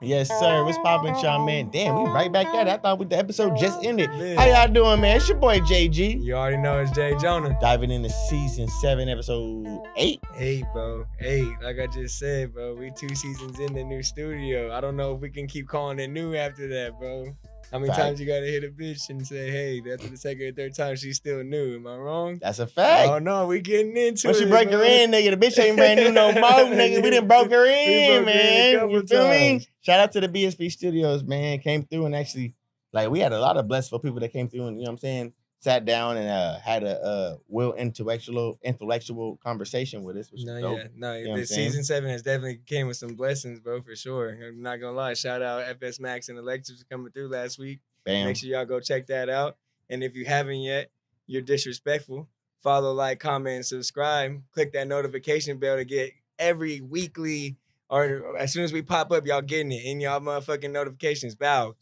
Yes, sir. What's poppin', y'all, man? Damn, we right back at it. I thought the episode just ended. Man. How y'all doing, man? It's your boy JG. You already know it's Jay Jonah. Diving into season 7, episode 8. 8, bro. 8. Like I just said, bro. We 2 seasons in the new studio. I don't know if we can keep calling it new after that, bro. How many times you gotta hit a bitch and say, hey, after the second or third time, she's still new? Am I wrong? That's a fact. Oh, no, we getting into Once it. you break her in, nigga, the bitch ain't brand new no more, nigga. We done broke her in, man. You feel me? Shout out to the BSB Studios, man. Came through and actually, like, we had a lot of blessed people that came through and, you know what I'm saying, sat down and had a intellectual conversation with us. Which No, dope. yeah. No, You know the season 7 has definitely came with some blessings, bro, for sure. I'm not gonna lie. Shout out FS Max and Electives coming through last week. Bam. Make sure y'all go check that out. And if you haven't yet, you're disrespectful. Follow, like, comment, and subscribe. Click that notification bell to get every weekly, or as soon as we pop up, y'all getting it in y'all motherfucking notifications. Bow.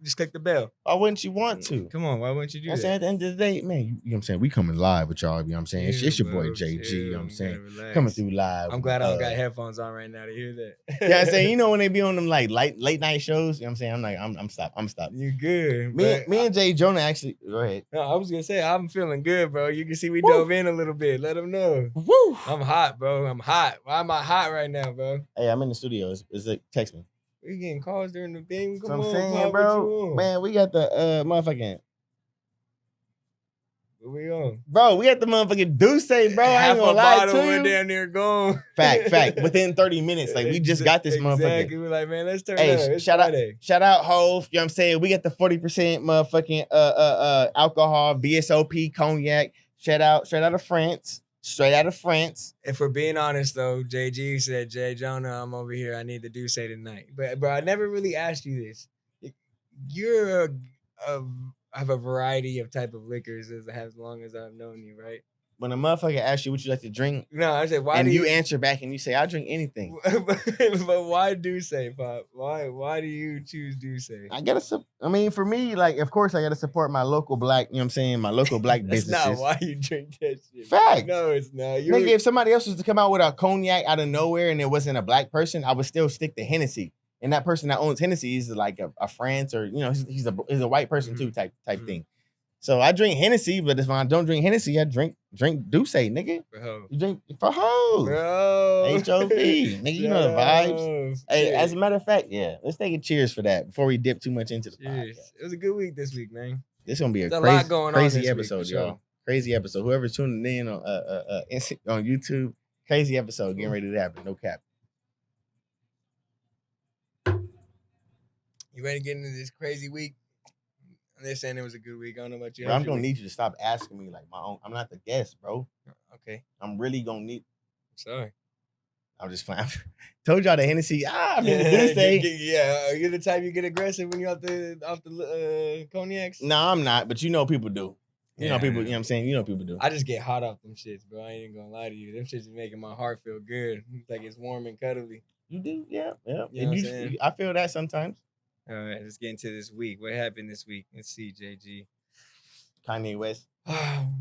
Just click the bell. Why wouldn't you want to? Come on, why wouldn't you do that? At the end of the day, man, you know what I'm saying? We coming live with y'all, you know what I'm saying? It's your boy JG, you know what I'm saying? Coming through live. I'm glad I don't got headphones on right now to hear that. Yeah, I'm saying, you know when they be on them like late night shows, you know what I'm saying? I'm like, I'm stopped. You good. Me and Jay Jonah actually, go ahead. No, I was gonna say I'm feeling good, bro. You can see we dove in a little bit. Let them know. Woo! I'm hot, bro. I'm hot. Why am I hot right now, bro? Hey, I'm in the studio. It's like, text me. We getting calls during the thing. Come on, I'm saying, bro. Man, we got the motherfucking. What we on? Bro, we got the motherfucking Douce, bro. I ain't gonna lie to you. We're damn near gone. Fact. Within 30 minutes, like we just got this motherfucker. Exactly. We're like, man, let's turn up. It's shout out Hove. You know what I'm saying? We got the 40% motherfucking alcohol, BSOP, cognac. Straight out of France. If we're being honest, though, JG said, Jay Jonah, I'm over here. I need the Douce tonight. But, bro, I never really asked you this. You're have a variety of type of liquors as long as I've known you, right? When a motherfucker asks you what you like to drink, no, I said, why? And you answer back and you say, I drink anything. But why Douce, Pop? Why do you choose Douce? For me, like, of course, I gotta support my local black. You know what I'm saying? My local black That's businesses. That's not why you drink that shit. Fact. No, it's not. Nigga, if somebody else was to come out with a cognac out of nowhere and it wasn't a black person, I would still stick to Hennessy. And that person that owns Hennessy is like a France, or, you know, he's a white person too, type thing. So I drink Hennessy, but if I don't drink Hennessy, I drink Douce, nigga. Bro. You drink for hoes. Bro. HOV. Nigga, you know the vibes. Hey, as a matter of fact, yeah, let's take a cheers for that before we dip too much into the podcast. It was a good week this week, man. This is gonna be a crazy episode, y'all. Crazy episode. Whoever's tuning in on YouTube, crazy episode getting ready to happen. No cap. You ready to get into this crazy week? They're saying it was a good week. I don't know about you. Bro, I'm gonna need you to stop asking me like my own. I'm not the guest, bro. Okay. I'm really gonna need. Sorry. I'm just playing. Told y'all the Hennessy. I mean the Douce. Yeah, you're the type you get aggressive when you're off the cognacs. No, I'm not. But you know people do. You know people. You know what I'm saying. You know people do. I just get hot off them shits, bro. I ain't even gonna lie to you. Them shits is making my heart feel good. It's like it's warm and cuddly. You do, yeah. You know what I'm saying? I feel that sometimes. All right, let's get into this week. What happened this week? Let's see, JG. Kanye West.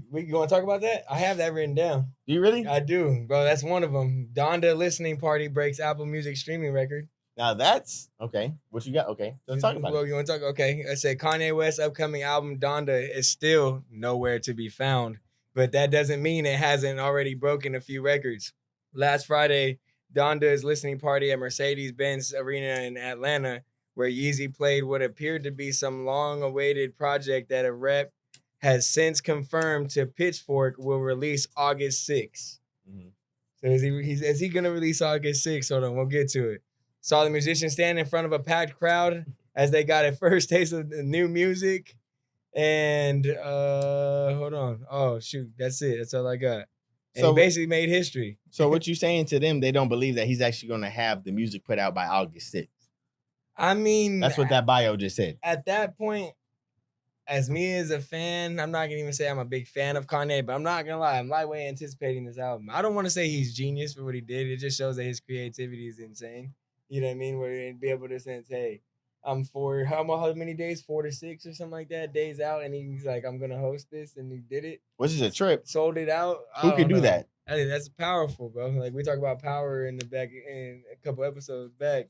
We going to talk about that? I have that written down. Do you really? I do, bro. That's one of them. Donda listening party breaks Apple Music streaming record. Now that's okay. What you got? Okay, let's talk about it. You want to talk? Okay, I said Kanye West's upcoming album Donda is still nowhere to be found, but that doesn't mean it hasn't already broken a few records. Last Friday, Donda's listening party at Mercedes-Benz Arena in Atlanta, where Yeezy played what appeared to be some long-awaited project that a rep has since confirmed to Pitchfork will release August 6th. Mm-hmm. So is he going to release August 6th? Hold on, we'll get to it. Saw the musician stand in front of a packed crowd as they got a first taste of the new music. And hold on. Oh, shoot. That's it. That's all I got. And he basically made history. So what you saying to them, they don't believe that he's actually going to have the music put out by August 6th? I mean, that's what that bio just said. At that point, as me as a fan, I'm not gonna even say I'm a big fan of Kanye, but I'm not gonna lie, I'm lightweight anticipating this album. I don't want to say he's genius for what he did. It just shows that his creativity is insane. You know what I mean? Where he'd be able to say, hey, I'm for how many days? 4 to 6 or something like that, days out, and he's like, I'm gonna host this, and he did it. Which is a trip. Sold it out. Who can do that? I think that's powerful, bro. Like we talk about power in a couple episodes back.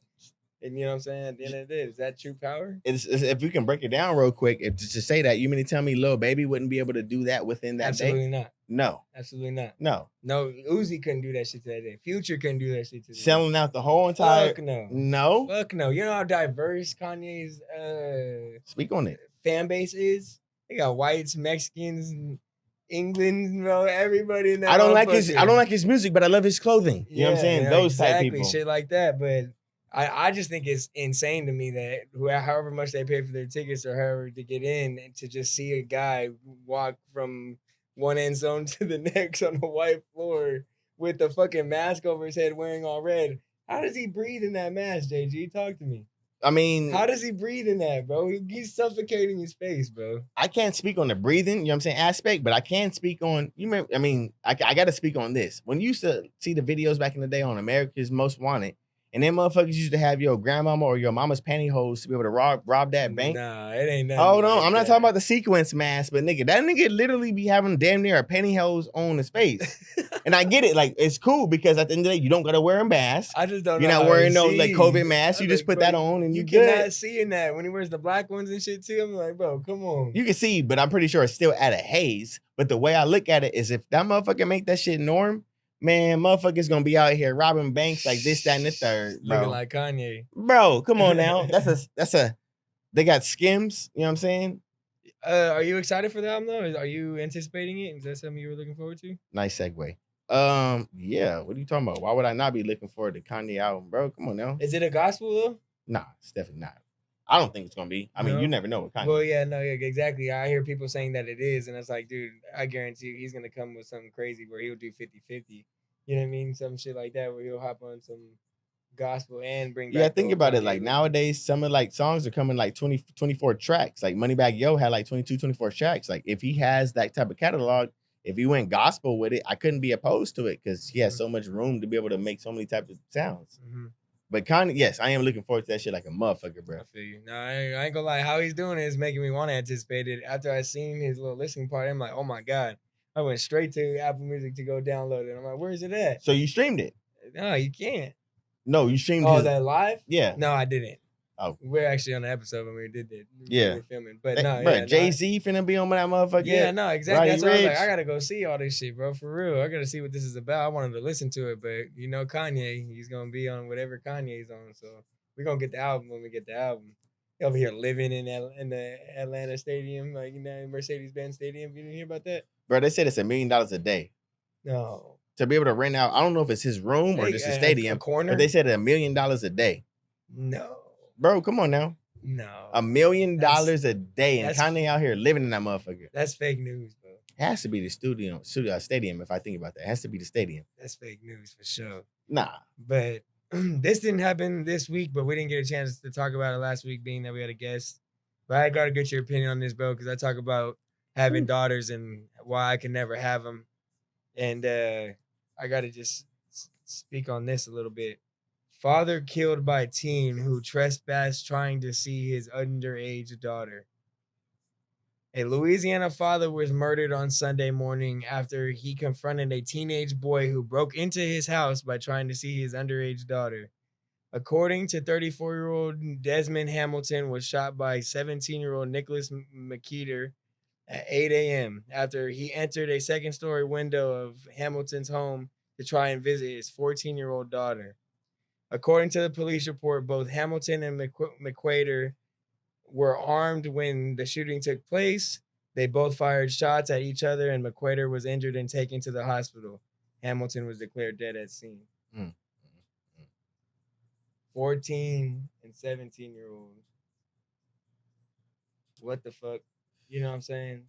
And you know what I'm saying? At the end of the day, is that true power? It's if we can break it down real quick, if to say that, you mean to tell me Lil Baby wouldn't be able to do that within that Absolutely day? not. No. Absolutely not. No. No, Uzi couldn't do that shit today. Future couldn't do that shit today. Selling out the whole entire. Fuck no. No. Fuck no. You know how diverse Kanye's Speak on it. fan base is? They got whites, Mexicans, England, bro, everybody in that. I don't like his music, but I love his clothing. You know what I'm saying? Those type people. Shit like that. But I just think it's insane to me that however much they pay for their tickets or however to get in, and to just see a guy walk from one end zone to the next on a white floor with the fucking mask over his head wearing all red. How does he breathe in that mask, JG? Talk to me. I mean, how does he breathe in that, bro? He's suffocating his face, bro. I can't speak on the breathing, you know what I'm saying, aspect, but I can speak on, I got to speak on this. When you used to see the videos back in the day on America's Most Wanted, and them motherfuckers used to have your grandmama or your mama's pantyhose to be able to rob that bank. Nah, it ain't nothing. Hold on, I'm not talking about the sequence mask, but nigga, that nigga literally be having damn near a pantyhose on his face. And I get it, like, it's cool because at the end of the day, you don't gotta wear a mask. I just don't know. You're not wearing no like COVID mask. You just put that on and you cannot see in that when he wears the black ones and shit too. I'm like, bro, come on. You can see, but I'm pretty sure it's still at a haze. But the way I look at it is if that motherfucker make that shit norm, man, motherfuckers gonna be out here robbing banks like this, that, and the third. Bro. Looking like Kanye. Bro, come on now. They got Skims, you know what I'm saying? Are you excited for the album though? Are you anticipating it? Is that something you were looking forward to? Nice segue. Yeah. What are you talking about? Why would I not be looking forward to Kanye album, bro? Come on now. Is it a gospel though? Nah, it's definitely not. I don't think it's gonna be. I mean, you never know with Kanye. Well, yeah, exactly. I hear people saying that it is, and it's like, dude, I guarantee you he's gonna come with something crazy where he'll do 50-50. You know what I mean? Some shit like that where he'll hop on some gospel and bring back. Yeah, think about it. Like nowadays, some of like songs are coming like 20, 24 tracks. Like Moneybagg Yo had like 22, 24 tracks. Like if he has that type of catalog, if he went gospel with it, I couldn't be opposed to it because he has so much room to be able to make so many types of sounds. Mm-hmm. But Kanye, yes, I am looking forward to that shit like a motherfucker, bro. I feel you. No, I ain't gonna lie. How he's doing it is making me want to anticipate it. After I seen his little listening party, I'm like, oh my God. I went straight to Apple Music to go download it. I'm like, where's it at? So you streamed it? No, you can't. No, you streamed it. Oh, that live? Yeah. No, I didn't. Oh. We're actually on the episode when we did that. Yeah. We were filming. But no, bro, Jay-Z finna be on that motherfucker. Yeah, no, exactly. That's why I was like, I gotta go see all this shit, bro. For real. I gotta see what this is about. I wanted to listen to it, but you know Kanye, he's gonna be on whatever Kanye's on. So we're gonna get the album when we get the album. Over here living in the Atlanta stadium, like Mercedes-Benz Stadium. You didn't hear about that? Bro, they said it's $1 million a day. No. To be able to rent out, I don't know if it's his room or just a stadium. A corner? But they said $1 million a day. No. Bro, come on now. No. $1 million a day, and Kanye out here living in that motherfucker. That's fake news, bro. It has to be the stadium. If I think about that, it has to be the stadium. That's fake news for sure. Nah, but this didn't happen this week, but we didn't get a chance to talk about it last week, being that we had a guest. But I gotta get your opinion on this, bro, because I talk about having daughters and why I can never have them, and I gotta just speak on this a little bit. Father killed by teen who trespassed trying to see his underage daughter. A Louisiana father was murdered on Sunday morning after he confronted a teenage boy who broke into his house by trying to see his underage daughter. According to 34-year-old Desmond Hamilton, was shot by 17-year-old Nicholas McKeeter at 8 a.m. after he entered a second-story window of Hamilton's home to try and visit his 14-year-old daughter. According to the police report, both Hamilton and McQuater were armed when the shooting took place. They both fired shots at each other, and McQuater was injured and taken to the hospital. Hamilton was declared dead at scene. 14 and 17-year-olds. What the fuck? You know what I'm saying?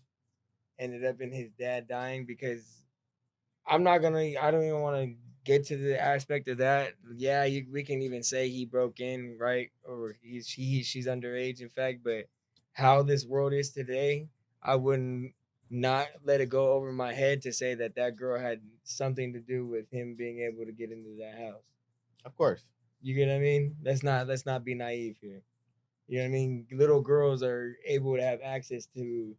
Ended up in his dad dying because I don't even want to get to the aspect of that. Yeah, we can even say he broke in, right? Or she's underage, in fact. But how this world is today, I wouldn't not let it go over my head to say that girl had something to do with him being able to get into that house. Of course. You get what I mean? Let's not be naive here. You know what I mean? Little girls are able to have access to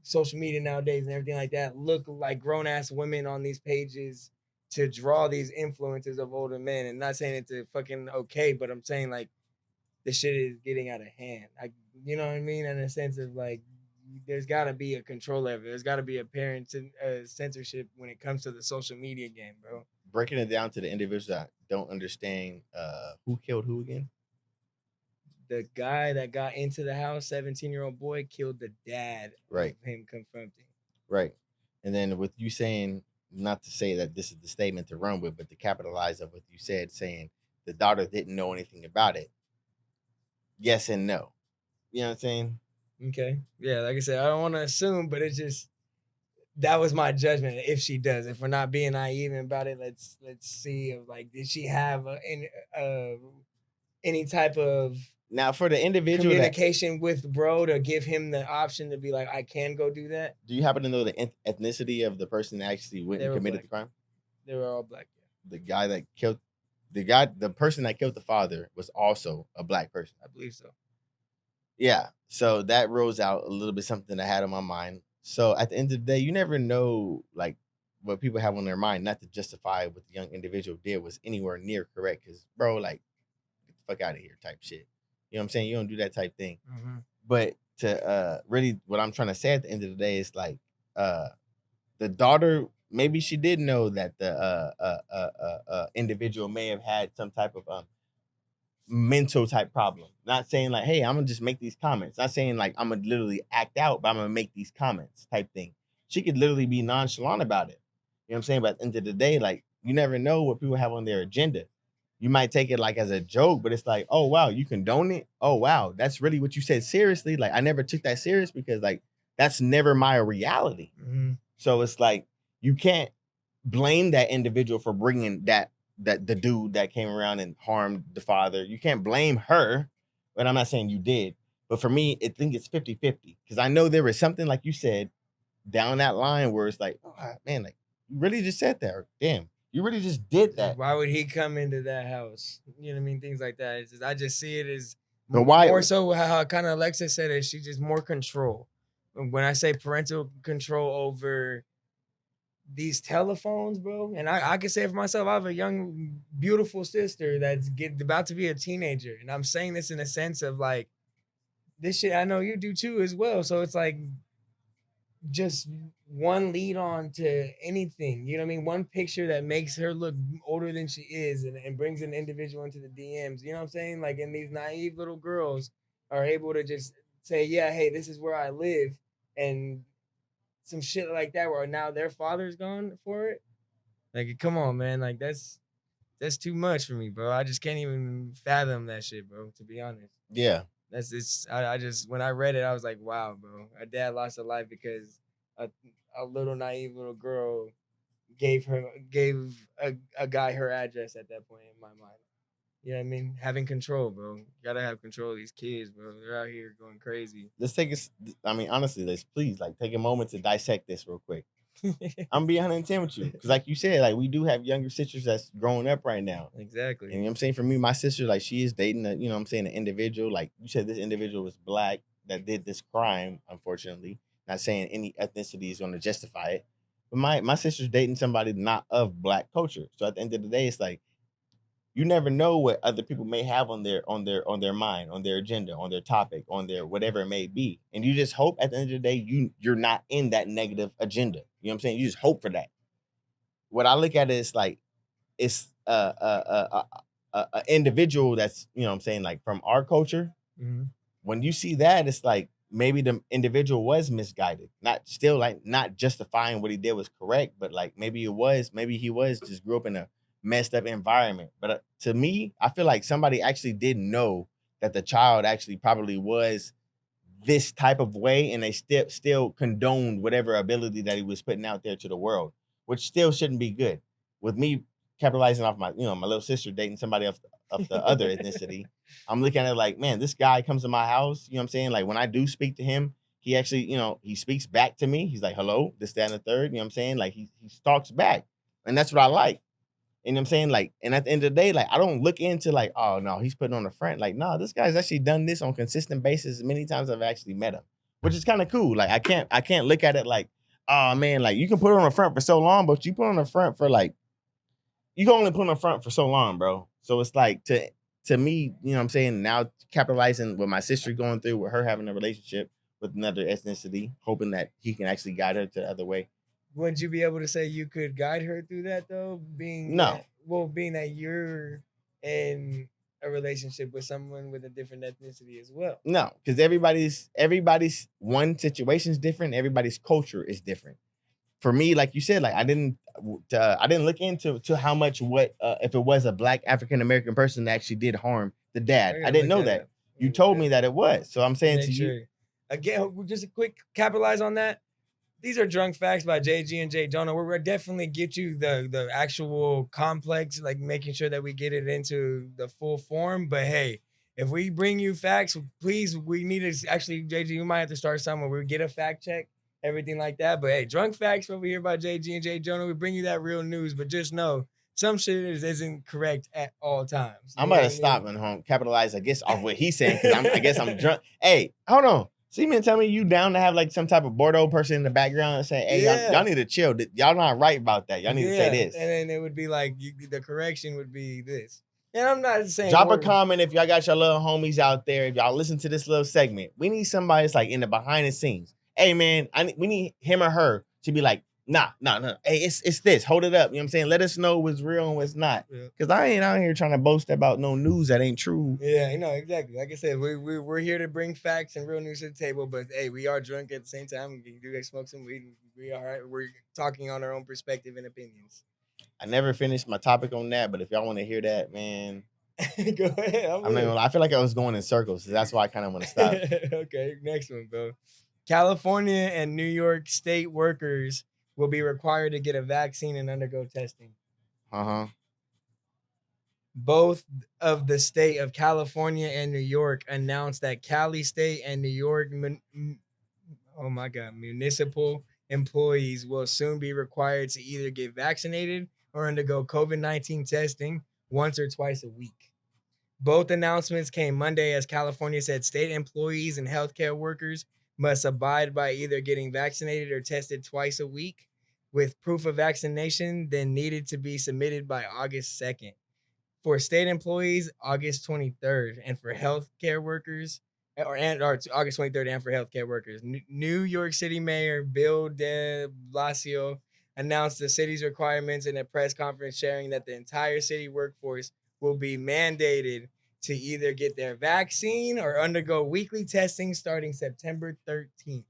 social media nowadays and everything like that. Look like grown-ass women on these pages to draw these influences of older men. And not saying it's a fucking okay, but I'm saying like the shit is getting out of hand. You know what I mean? In a sense of like, there's got to be a control level. There's got to be a parent censorship when it comes to the social media game, bro. Breaking it down to the individuals that don't understand who killed who again? The guy that got into the house, 17-year-old boy, killed the dad right. of him confronting. Right. And then with you saying, not to say that this is the statement to run with, but to capitalize on what you said, saying the daughter didn't know anything about it. Yes and no. You know what I'm saying? Okay. Yeah, like I said, I don't want to assume, but it's just, that was my judgment. If she does, if we're not being naive about it, let's see. Of like, did she have any type of now for the individual communication with bro to give him the option to be like, I can go do that? Do you happen to know the ethnicity of the person that actually went and committed the crime? They were all black. Yeah. The guy that killed the person that killed the father was also a black person. I believe so. Yeah. So that rolls out a little bit something I had on my mind. So at the end of the day, you never know like what people have on their mind, not to justify what the young individual did was anywhere near correct. Cause bro, like, get the fuck out of here type shit. You know what I'm saying? You don't do that type thing. Mm-hmm. But to really what I'm trying to say at the end of the day is like the daughter, maybe she did know that the individual may have had some type of mental type problem. Not saying like, hey, I'm gonna just make these comments. Not saying like I'm gonna literally act out, but I'm gonna make these comments type thing. She could literally be nonchalant about it. You know what I'm saying? But at the end of the day, like you never know what people have on their agenda. You might take it like as a joke, but it's like, oh wow, you condone it. Oh wow, that's really what you said seriously. Like I never took that serious because like that's never my reality. Mm-hmm. So it's like you can't blame that individual for bringing that the dude that came around and harmed the father. You can't blame her, but I'm not saying you did. But for me, I think it's 50-50 because I know there was something like you said down that line where it's like, oh man, like you really just said that. Or, damn, you really just did that. Why would he come into that house? You know what I mean? Things like that. It's just, I just see it as why, more so how kind of Alexa said it. She just more control. When I say parental control over these telephones, bro, and I can say it for myself, I have a young, beautiful sister that's about to be a teenager. And I'm saying this in a sense of like, this shit I know you do too as well. So it's like just one lead on to anything. You know what I mean? One picture that makes her look older than she is and brings an individual into the DMs. You know what I'm saying? Like, and these naive little girls are able to just say, yeah, hey, this is where I live. And some shit like that where now their father's gone for it. Like, come on, man. Like, that's too much for me, bro. I just can't even fathom that shit, bro, to be honest. Yeah. I just, when I read it, I was like, wow, bro. A dad lost a life because a little naive little girl gave a guy her address at that point in my mind. You know what I mean? Having control, bro. You gotta have control of these kids, bro. They're out here going crazy. Let's take it. I mean, honestly, let's please like take a moment to dissect this real quick. I'm being 110 with you because, like you said, like we do have younger sisters that's growing up right now. Exactly. And you know what I'm saying? For me, my sister, like she is dating a, you know what I'm saying, an individual. Like you said, this individual was black that did this crime. Unfortunately, not saying any ethnicity is going to justify it, but my sister's dating somebody not of black culture. So at the end of the day, it's like you never know what other people may have on their mind, on their agenda, on their topic, on their whatever it may be. And you just hope at the end of the day you're not in that negative agenda. You know what I'm saying? You just hope for that. What I look at is like it's a individual that's, you know what I'm saying, like from our culture. Mm-hmm. When you see that, it's like maybe the individual was misguided. Not justifying what he did was correct, but like maybe he was just grew up in a messed up environment. But to me, I feel like somebody actually did know that the child actually probably was this type of way, and they still condoned whatever ability that he was putting out there to the world, which still shouldn't be good. With me capitalizing off my little sister dating somebody of the other ethnicity, I'm looking at it like, man, this guy comes to my house, you know what I'm saying? Like when I do speak to him, he actually, he speaks back to me. He's like, hello, this, that, and the third, you know what I'm saying? Like he talks back, and that's what I like. You know what I'm saying? Like, and at the end of the day, like, I don't look into like, oh no, he's putting on the front. Like, no, this guy's actually done this on consistent basis. Many times I've actually met him, which is kind of cool. Like, I can't look at it like, oh man, like you can put on the front for so long, but you put on the front for like you can only put on the front for so long, bro. So it's like to me, you know what I'm saying, now capitalizing with my sister going through with her having a relationship with another ethnicity, hoping that he can actually guide her to the other way. Wouldn't you be able to say you could guide her through that though? No. Being that you're in a relationship with someone with a different ethnicity as well. No, because everybody's one situation is different. Everybody's culture is different. For me, like you said, like I didn't look into how much if it was a black African American person that actually did harm the dad. I didn't know that. You told me that it was. So I'm saying to you again, just a quick capitalize on that. These are drunk facts by JG and J Jonah. We're definitely get you the actual complex, like making sure that we get it into the full form. But hey, if we bring you facts, please, we need to actually, JG, we might have to start somewhere. We get a fact check, everything like that. But hey, drunk facts over here by JG and J Jonah. We bring you that real news, but just know some shit isn't correct at all times. I'm gonna stop and home capitalize, I guess, off what he's saying because I guess I'm drunk. Hey, hold on. See me and tell me you down to have like some type of Bordeaux person in the background and say, hey, y'all need to chill. Y'all not right about that. Y'all need to say this. And then it would be like the correction would be this. And I'm not saying drop a comment if y'all got your little homies out there. If y'all listen to this little segment, we need somebody that's like in the behind the scenes. Hey man, we need him or her to be like, nah. Hey, it's this. Hold it up. You know what I'm saying? Let us know what's real and what's not. Because I ain't out here trying to boast about no news that ain't true. Yeah, you know, exactly. Like I said, we're here to bring facts and real news to the table. But hey, we are drunk at the same time. We do smoke some weed. We all right. We're talking on our own perspective and opinions. I never finished my topic on that, but if y'all want to hear that, man. Go ahead. I feel like I was going in circles. So that's why I kind of want to stop. Okay, next one, bro. California and New York state workers will be required to get a vaccine and undergo testing. Both of the state of California and New York announced that Cali State and New York, municipal employees will soon be required to either get vaccinated or undergo COVID-19 testing once or twice a week. Both announcements came Monday as California said state employees and healthcare workers must abide by either getting vaccinated or tested twice a week, with proof of vaccination then needed to be submitted by August 2nd. For state employees, August 23rd, and for healthcare workers, or August 23rd, and for healthcare workers. New York City Mayor Bill de Blasio announced the city's requirements in a press conference, sharing that the entire city workforce will be mandated to either get their vaccine or undergo weekly testing starting September 13th.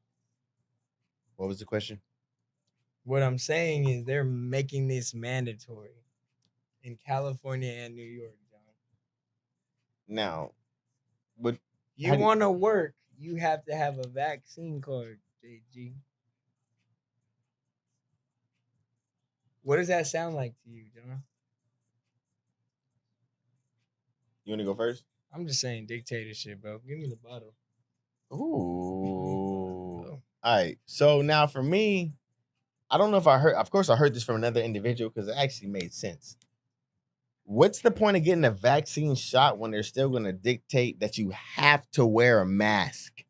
What was the question? What I'm saying is they're making this mandatory in California and New York, John. Now, but you want to work, you have to have a vaccine card, JG. What does that sound like to you, John? You want to go first? I'm just saying dictatorship, bro. Give me the bottle. Ooh. All right. So now for me, I don't know if I heard. Of course, I heard this from another individual because it actually made sense. What's the point of getting a vaccine shot when they're still going to dictate that you have to wear a mask?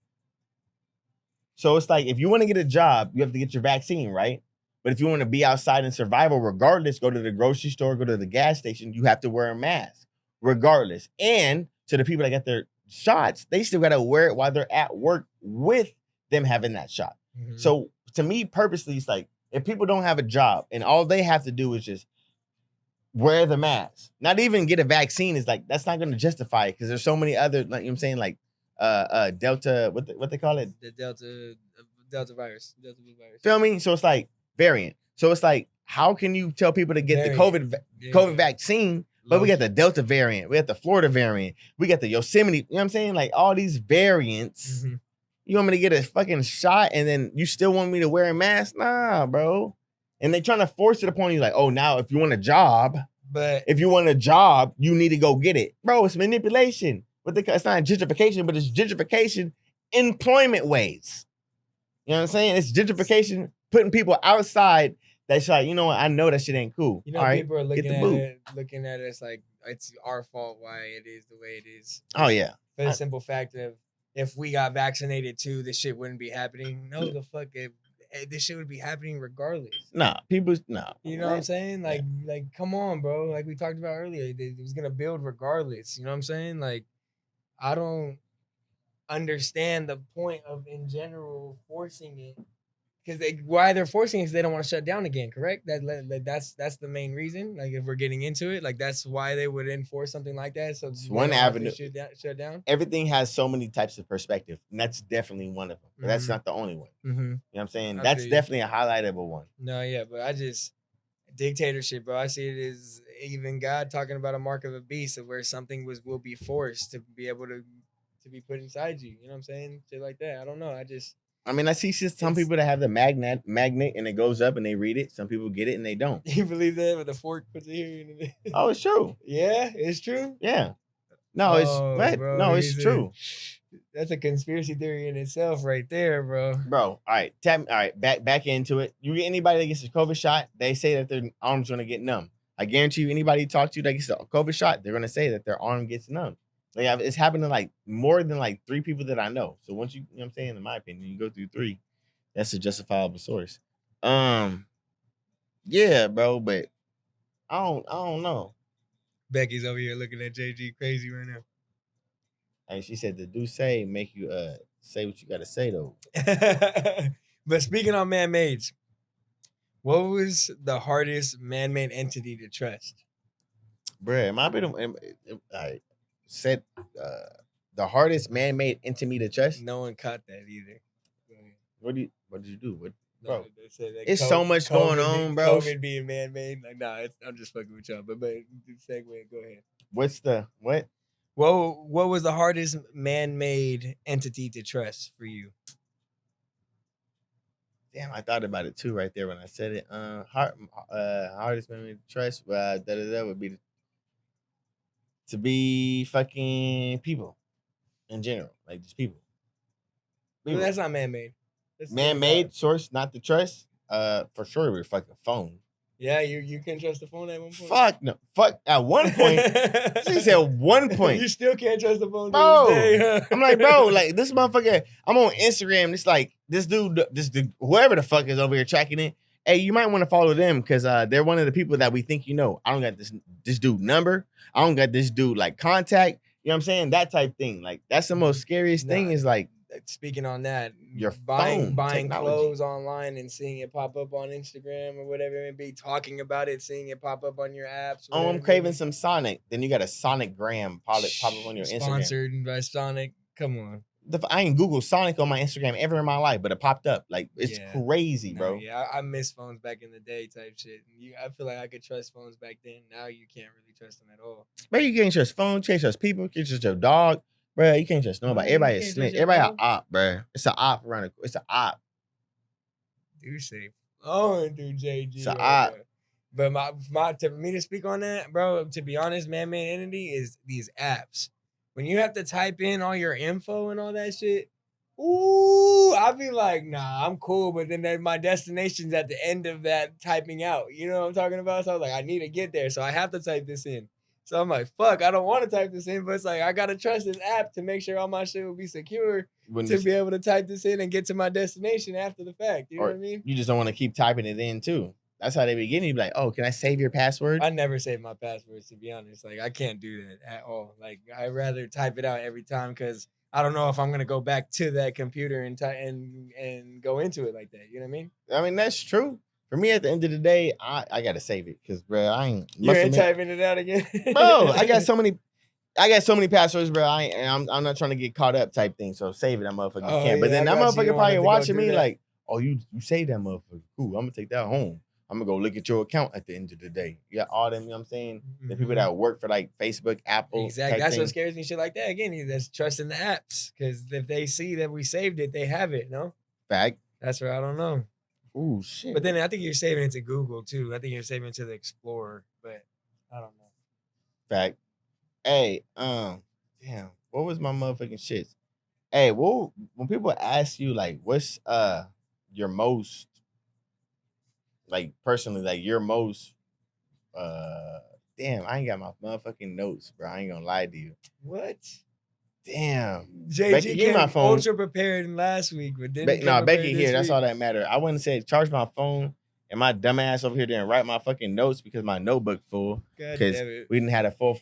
So it's like if you want to get a job, you have to get your vaccine, right? But if you want to be outside in survival, regardless, go to the grocery store, go to the gas station, you have to wear a mask, regardless. And to the people that get their shots, they still got to wear it while they're at work with them having that shot. Mm-hmm. So to me, purposely, it's like if people don't have a job and all they have to do is just wear the mask, not even get a vaccine, is like that's not going to justify it because there's so many other, like, you know what I'm saying, like Delta, what they call it, the Delta virus, Delta virus. Feel me? So it's like variant. So it's like, how can you tell people to get the COVID vaccine? But we got the Delta variant, we got the Florida variant, we got the Yosemite. You know what I'm saying? Like all these variants. Mm-hmm. You want me to get a fucking shot and then you still want me to wear a mask? Nah, bro. And they trying to force it upon you, like, oh, now if you want a job, you need to go get it, bro. It's manipulation. But it's not gentrification, but it's gentrification employment ways. You know what I'm saying? It's gentrification, putting people outside. That's like, you know what? I know that shit ain't cool. You know, all people are looking at it as like it's our fault why it is the way it is. Oh yeah. For the simple fact of if we got vaccinated too, this shit wouldn't be happening. No, the fuck. this shit would be happening regardless. Nah, people, You know what I'm saying? Like, come on, bro. Like we talked about earlier, it was gonna build regardless. You know what I'm saying? Like, I don't understand the point of in general forcing it because why they're forcing it is they don't want to shut down again. Correct? That's the main reason. Like if we're getting into it, like that's why they would enforce something like that. So it's one avenue. Shut down. Everything has so many types of perspective, and that's definitely one of them. But that's not the only one. You know what I'm saying? That's definitely a highlightable one. No, yeah, but I just dictatorship, bro. I see it as even God talking about a mark of a beast, of where something will be forced to be able to be put inside you. You know what I'm saying? Shit like that. I don't know. I mean, I see some people that have the magnet and it goes up and they read it. Some people get it and they don't. You believe that with the fork puts it here? Oh, it's true. Yeah, it's true. Yeah. No, it's what? Bro, no, it's true. That's a conspiracy theory in itself, right there, bro. Bro, all right, back into it. You get anybody that gets a COVID shot, they say that their arm's gonna get numb. I guarantee you, anybody you talk to that gets a COVID shot, they're gonna say that their arm gets numb. Like it's happened to like more than like 3 people that I know. So once you know what I'm saying, in my opinion, you go through 3, that's a justifiable source. Yeah, bro, but I don't know. Becky's over here looking at JG crazy right now. And she said the do say make you say what you gotta say though. But speaking on man-mades, what was the hardest man-made entity to trust? Bruh, I said the hardest man-made entity to trust. No one caught that either. What did you do? What, bro? It's so much going on, bro. COVID being man-made. Like, nah, I'm just fucking with y'all. But segue, go ahead. What's the what? What was the hardest man-made entity to trust for you? Damn, I thought about it too right there when I said it. Hardest man-made to trust. That would be to be fucking people in general, like just people. Well, that's not man-made. Man-made source, not to trust. For sure, we're fucking phone. Yeah, you can't trust the phone at one point. Fuck no. Fuck at one point. She said 1 point. You still can't trust the phone, bro. I'm like, bro, like this motherfucker. I'm on Instagram. It's like this dude, whoever the fuck is over here tracking it. Hey, you might want to follow them because they're one of the people that we think you know. I don't got this dude number. I don't got this dude like contact. You know what I'm saying? That type thing. Like that's the most scariest thing is like. Speaking on that, your buying clothes online and seeing it pop up on Instagram or whatever it may be, talking about it, seeing it pop up on your apps. Oh, I'm craving some Sonic. Then you got a Sonic gram pop up on your Instagram. Sponsored by Sonic. Come on. I ain't Googled Sonic on my Instagram ever in my life, but it popped up. Like it's crazy, bro. Yeah, I miss phones back in the day, type shit. I feel like I could trust phones back then. Now you can't really trust them at all. But you can't trust phones, you can't trust people, you can't trust your dog. Bro, you can't trust nobody. Everybody is snitch. Everybody an op, bro. It's an op around the. It's an op. Do say flowing through JG. It's an op. But for me to speak on that, bro, to be honest, man-made entity is these apps. When you have to type in all your info and all that shit, ooh, I be like, nah, I'm cool. But then my destination's at the end of that typing out. You know what I'm talking about? So I was like, I need to get there, so I have to type this in. So I'm like, fuck, I don't want to type this in, but it's like, I got to trust this app to make sure all my shit will be secure to be able to type this in and get to my destination after the fact. You know what I mean? You just don't want to keep typing it in too. That's how they begin. You be like, oh, can I save your password? I never save my passwords, to be honest. Like, I can't do that at all. Like, I'd rather type it out every time because I don't know if I'm going to go back to that computer and go into it like that. You know what I mean? I mean, that's true. For me, at the end of the day, I gotta save it because, bro, I ain't. You ain't typing it out again, bro. I got so many passwords, bro. I'm not trying to get caught up type thing. So save it, that motherfucker can. But then that motherfucker probably watching me like, oh, you saved that motherfucker. Cool. I'm gonna take that home. I'm gonna go look at your account at the end of the day. You got all them, you know what I'm saying? Mm-hmm. The people that work for like Facebook, Apple. Exactly. That's what scares me. Shit like that. Again, that's trusting the apps because if they see that we saved it, they have it. No fact. That's where I don't know. Ooh, shit. But then I think you're saving it to Google too. I think you're saving it to the Explorer, but I don't know. Fact. Hey, damn, what was my motherfucking shit? Hey, well, when people ask you like, what's your most, like personally, like your most, damn, I ain't got my motherfucking notes, bro. I ain't gonna lie to you. What? Damn. JG Becky, give me my came phone. ultra prepared in last week, but didn't No, come Becky prepared here. this That's week. all that matter. I wouldn't say charge my phone and my dumb ass over here didn't write my fucking notes because my notebook full. God Because damn it. we didn't have a full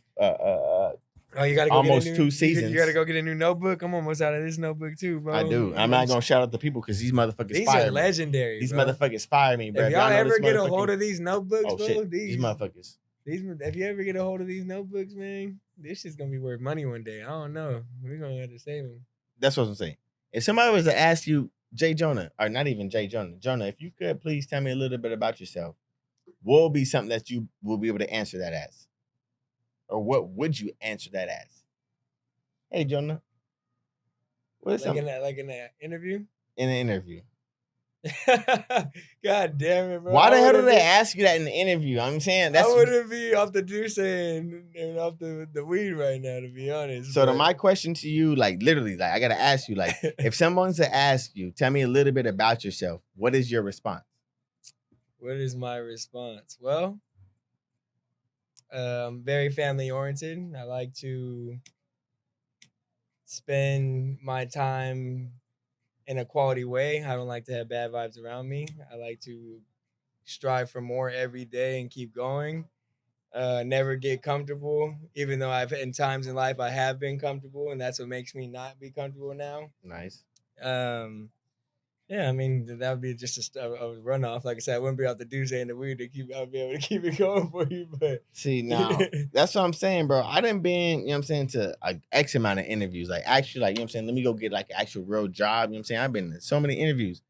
Oh, you gotta go almost get a new, 2 seasons. You gotta go get a new notebook. I'm almost out of this notebook too, bro. I do. I'm not gonna shout out the people because these motherfuckers These fire are me. legendary. These bro. motherfuckers fire me, bro. If y'all know ever this get a hold of these notebooks, oh bro, shit, these motherfuckers. If you ever get a hold of these notebooks, man, this shit's gonna be worth money one day. I don't know. We're gonna have to save them. That's what I'm saying. If somebody was to ask you, Jay Jonah, or not even Jay Jonah, Jonah, if you could please tell me a little bit about yourself, what would be something that you will be able to answer that as? Or what would you answer that as? Hey Jonah. What is like in an interview? In an interview. God damn it, bro. Why the hell do they ask you that in the interview? I'm saying that's I wouldn't be off the juice and off the weed right now, to be honest. So my question to you, like literally, like I gotta ask you, like, if someone's to ask you, tell me a little bit about yourself, what is your response? What is my response? Well, I'm very family oriented. I like to spend my time in a quality way. I don't like to have bad vibes around me. I like to strive for more every day and keep going. Never get comfortable, even though in times in life I have been comfortable, and that's what makes me not be comfortable now. Nice. Yeah, I mean that would be just a runoff. Like I said, I wouldn't be out the doozy and the weed I'd be able to keep it going for you. But see, now that's what I'm saying, bro. I done been, you know what I'm saying, to like X amount of interviews. Like actually, like, you know what I'm saying, let me go get like an actual real job. You know what I'm saying? I've been in so many interviews.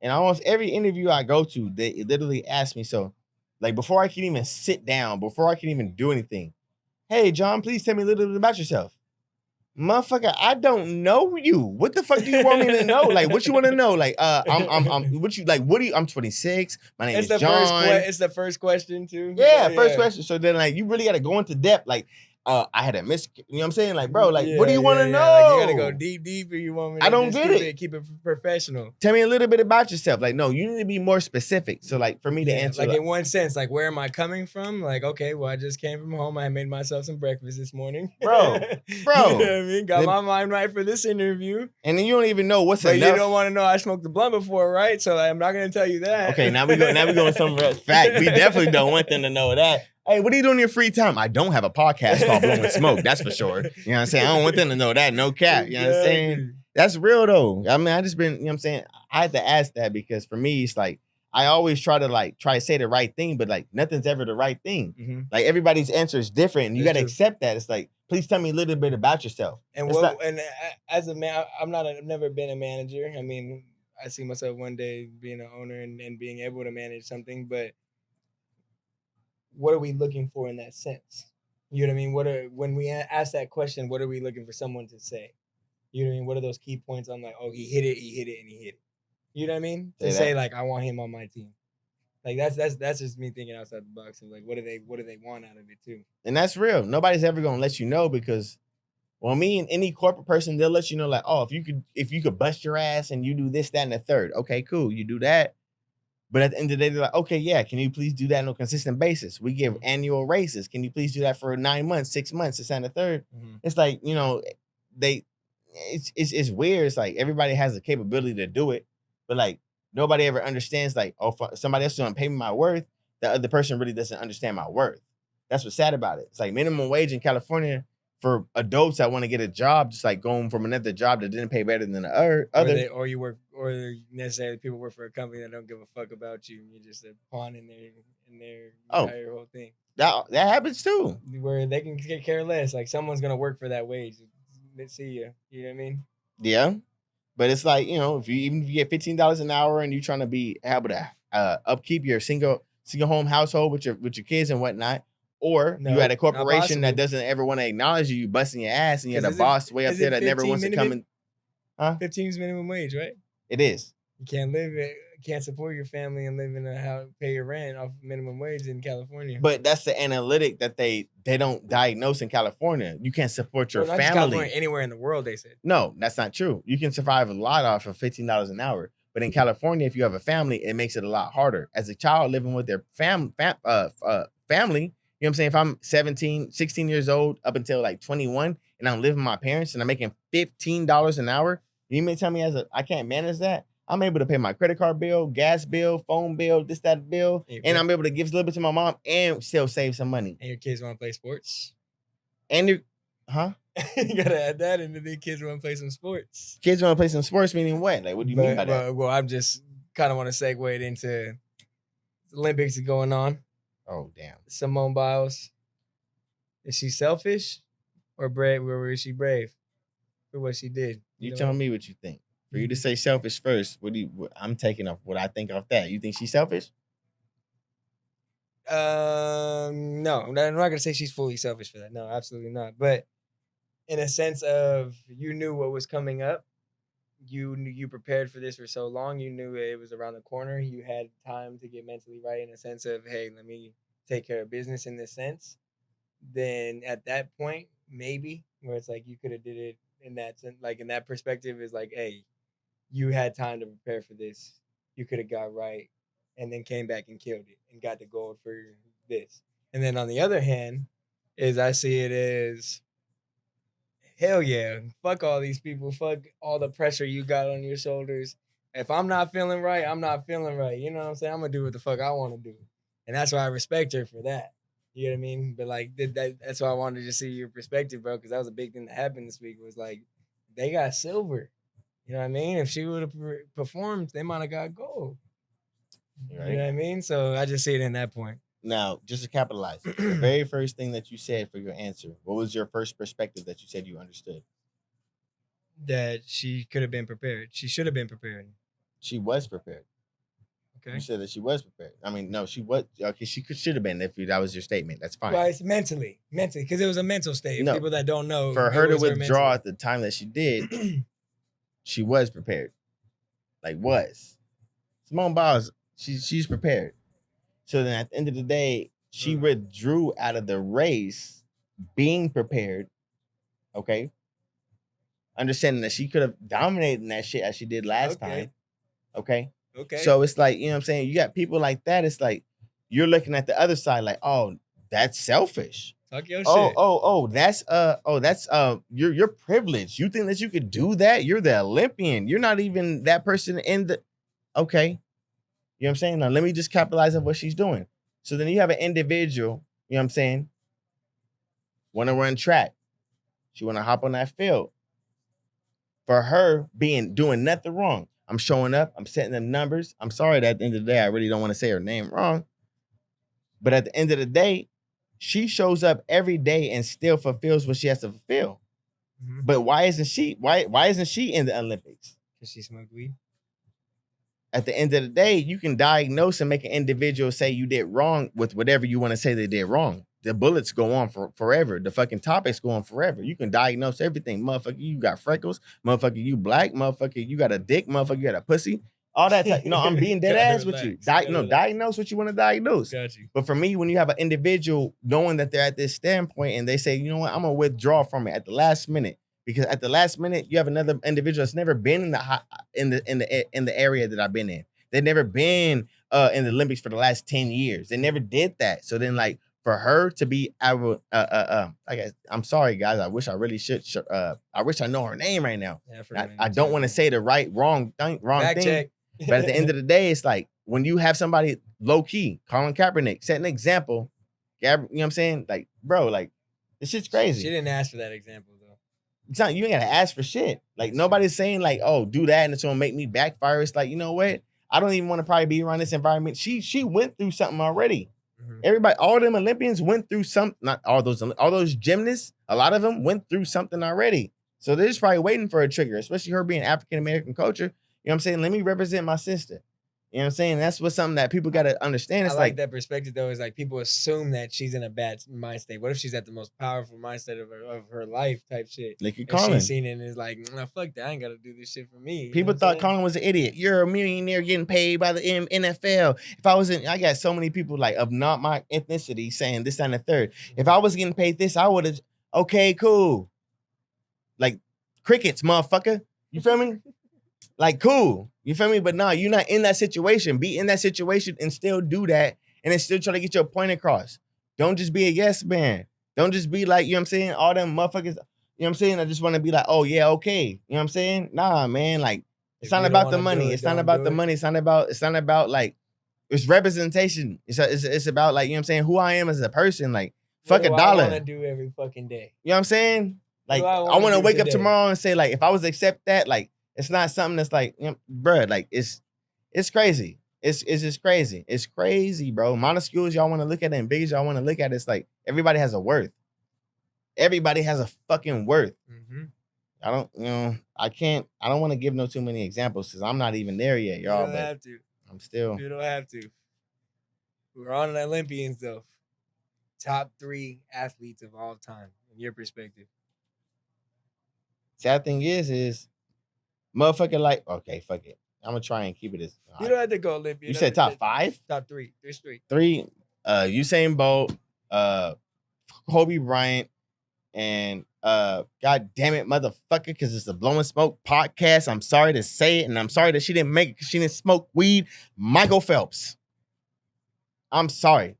And almost every interview I go to, they literally ask me, so like before I can even sit down, before I can even do anything, hey John, please tell me a little bit about yourself. Motherfucker, I don't know you. What the fuck do you want me to know? Like, what you want to know? Like, I'm 26. My name is John. It's the first question too. Yeah, first question. So then, like, you really got to go into depth. Like, I had a you know what I'm saying? Like, bro, like, what do you want to know? Like, you got to go deep, or you want me to I don't get it. Keep it professional. Tell me a little bit about yourself. Like, no, you need to be more specific. So, like, for me to answer. Like, in one sense, like, where am I coming from? Like, okay, well, I just came from home. I made myself some breakfast this morning. Bro. You know what I mean? Got my mind right for this interview. And then you don't even know what's enough. You don't want to know I smoked the blunt before, right? So I'm not going to tell you that. Okay, now we going somewhere else. Fact, we definitely don't want them to know that. Hey, what are you doing in your free time? I don't have a podcast called Blowin Smoke, that's for sure. You know what I'm saying? I don't want them to know that, no cap. You know what I'm saying? That's real though. I mean, I just been, you know what I'm saying? I had to ask that because for me, it's like, I always try to say the right thing, but like nothing's ever the right thing. Mm-hmm. Like everybody's answer is different and you got to accept that. It's like, please tell me a little bit about yourself. And as a man, I've never been a manager. I mean, I see myself one day being an owner and being able to manage something, but what are we looking for in that sense? You know what I mean? When we ask that question, what are we looking for someone to say? You know what I mean? What are those key points on like, oh, he hit it, and he hit it. You know what I mean? To say like, I want him on my team. Like that's just me thinking outside the box and like, what do they want out of it too? And that's real. Nobody's ever gonna let you know because, well, me and any corporate person, they'll let you know like, oh, if you could bust your ass and you do this, that, and the third. Okay, cool, you do that. But at the end of the day, they're like, okay, yeah, can you please do that on a consistent basis? We give annual raises. Can you please do that for 9 months, 6 months, this and the third? Mm-hmm. It's like, you know, it's weird. It's like everybody has the capability to do it, but like nobody ever understands like, oh, somebody else doesn't pay me my worth. The other person really doesn't understand my worth. That's what's sad about it. It's like minimum wage in California for adults that want to get a job, just like going from another job that didn't pay better than the other. Or necessarily people work for a company that don't give a fuck about you. You're just a pawn in their entire whole thing. That happens too. Where they can care less. Like someone's gonna work for that wage. Let's see you. You know what I mean? Yeah, but it's like, you know, if you get $15 an hour and you're trying to be able to upkeep your single home household with your kids and whatnot. Or you had a corporation that doesn't ever want to acknowledge you busting your ass, and you had a boss way up there that never wants to come in. 15 is minimum wage, right? It is. You can't support your family and live in a house, pay your rent off minimum wage in California. But that's the analytic that they don't diagnose in California. You can't support your family. California, anywhere in the world, they said. No, that's not true. You can survive a lot off of $15 an hour. But in California, if you have a family, it makes it a lot harder. As a child living with their family, you know what I'm saying? If I'm 16 years old up until like 21, and I'm living with my parents and I'm making $15 an hour, you may tell me I can't manage that? I'm able to pay my credit card bill, gas bill, phone bill, this, that bill, and I'm able to give a little bit to my mom and still save some money. And your kids want to play sports? And you gotta add that into the kids want to play some sports. Kids want to play some sports, meaning what? Like, what do you mean by that? Well, I'm just kind of want to segue it into the Olympics going on. Oh, damn. Simone Biles. Is she selfish or brave? Or is she brave for what she did? You tell me what you think. For you to say selfish first, I'm taking off what I think off that. You think she's selfish? No, I'm not gonna say she's fully selfish for that. No, absolutely not. But in a sense of you knew what was coming up, you prepared for this for so long. You knew it was around the corner. You had time to get mentally right in a sense of, hey, let me take care of business in this sense. Then at that point, maybe where it's like you could have did it in that sense, like in that perspective is like, hey, you had time to prepare for this. You could have got right and then came back and killed it and got the gold for this. And then on the other hand, is I see it as, hell yeah, fuck all these people. Fuck all the pressure you got on your shoulders. If I'm not feeling right, I'm not feeling right. You know what I'm saying? I'm going to do what the fuck I want to do. And that's why I respect her for that. You know what I mean? But like, that's why I wanted to just see your perspective, bro, because that was a big thing that happened this week. Was like, they got silver. You know what I mean? If she would have performed, they might have got gold. Right. You know what I mean? So I just see it in that point. Now, just to capitalize, the very first thing that you said for your answer, what was your first perspective that you said you understood? That she could have been prepared. She should have been prepared. She was prepared. Okay. You said that she was prepared. I mean, no, she was. Okay, she should have been if that was your statement. That's fine. Well, it's mentally, because it was a mental state. No, people that don't know. For her to withdraw at the time that she did, she was prepared. Like, Simone Biles, she's prepared. So then at the end of the day, she withdrew out of the race being prepared. Okay. Understanding that she could have dominated in that shit as she did last time. Okay. Okay. So it's like, you know what I'm saying? You got people like that. It's like you're looking at the other side like, oh, that's selfish. Talk your shit. That's you're privileged. You think that you could do that? You're the Olympian. You're not even that person in the okay. You know what I'm saying? Now let me just capitalize on what she's doing. So then you have an individual, you know what I'm saying, want to run track. She want to hop on that field. For her doing nothing wrong. I'm showing up. I'm setting them numbers. I'm sorry that at the end of the day, I really don't want to say her name wrong. But at the end of the day, she shows up every day and still fulfills what she has to fulfill. Mm-hmm. But why isn't she in the Olympics? Because she smoked weed. At the end of the day, you can diagnose and make an individual say you did wrong with whatever you want to say they did wrong. The bullets go on forever. The fucking topics go on forever. You can diagnose everything. Motherfucker, you got freckles. Motherfucker, you black. Motherfucker, you got a dick. Motherfucker, you got a pussy. All that type. I'm being dead ass with you. Diagnose what you want to diagnose. Got you. But for me, when you have an individual knowing that they're at this standpoint and they say, you know what, I'm going to withdraw from it at the last minute. Because at the last minute, you have another individual that's never been in the area that I've been in. They've never been in the Olympics for the last 10 years. They never did that. So then, like, for her to be, I guess, I'm sorry, guys. I wish I really should. I wish I know her name right now. Yeah, I don't want to say the wrong thing. Check. But at the end of the day, it's like when you have somebody low key, Colin Kaepernick, set an example. You know what I'm saying? Like, bro, like this shit's crazy. She didn't ask for that example. It's not, you ain't gotta ask for shit. Like nobody's saying like, oh, do that and it's gonna make me backfire. It's like, you know what? I don't even want to probably be around this environment. She went through something already. Mm-hmm. Everybody, all them Olympians went through something. Not all those gymnasts, a lot of them went through something already. So they're just probably waiting for a trigger, especially her being African American culture. You know what I'm saying? Let me represent my sister. You know what I'm saying? That's what's something that people got to understand. It's I like that perspective, though, is like people assume that she's in a bad mind state. What if she's at the most powerful mindset of her life type shit? Like Colin. She's seen it and is like, nah, fuck that. I ain't got to do this shit for me. People thought Colin was an idiot. You're a millionaire getting paid by the NFL. I got so many people like of not my ethnicity saying this and the third. If I was getting paid this, I would have, okay, cool. Like crickets, motherfucker. You feel me? Like, cool. You feel me? But no, you're not in that situation. Be in that situation and still do that and then still try to get your point across. Don't just be a yes man. Don't just be like, you know what I'm saying? All them motherfuckers. You know what I'm saying? I just want to be like, oh yeah, okay. You know what I'm saying? Nah, man. Like, it's If not you don't about the wanna do money. it, It's not don't about do the it. money. It's not about like it's representation. It's about like, you know what I'm saying, who I am as a person. Like, fuck What a do I want dollar. to do every fucking day? You know what I'm saying? Like, do I I wanna want to do wake up today? tomorrow and say, like, if I was to accept that, like, it's not something that's like, you know, bruh, like, it's crazy. It's just crazy. It's crazy, bro. Amount of schools y'all want to look at it and big as y'all want to look at it, it's like everybody has a worth. Everybody has a fucking worth. Mm-hmm. I don't, you know, I don't want to give no too many examples because I'm not even there yet, You y'all. don't But have to. I'm still. You don't have to. We're on the Olympians though. Top 3 athletes of all time, in your perspective. Sad thing is motherfucker like, okay, fuck it. I'm gonna try and keep it as You don't have to go Olympian. you said top 5? Top 3. There's 3. 3, Usain Bolt, Kobe Bryant, and god damn it, motherfucker, because it's a Blowin Smoke podcast. I'm sorry to say it, and I'm sorry that she didn't make it because she didn't smoke weed. Michael Phelps. I'm sorry.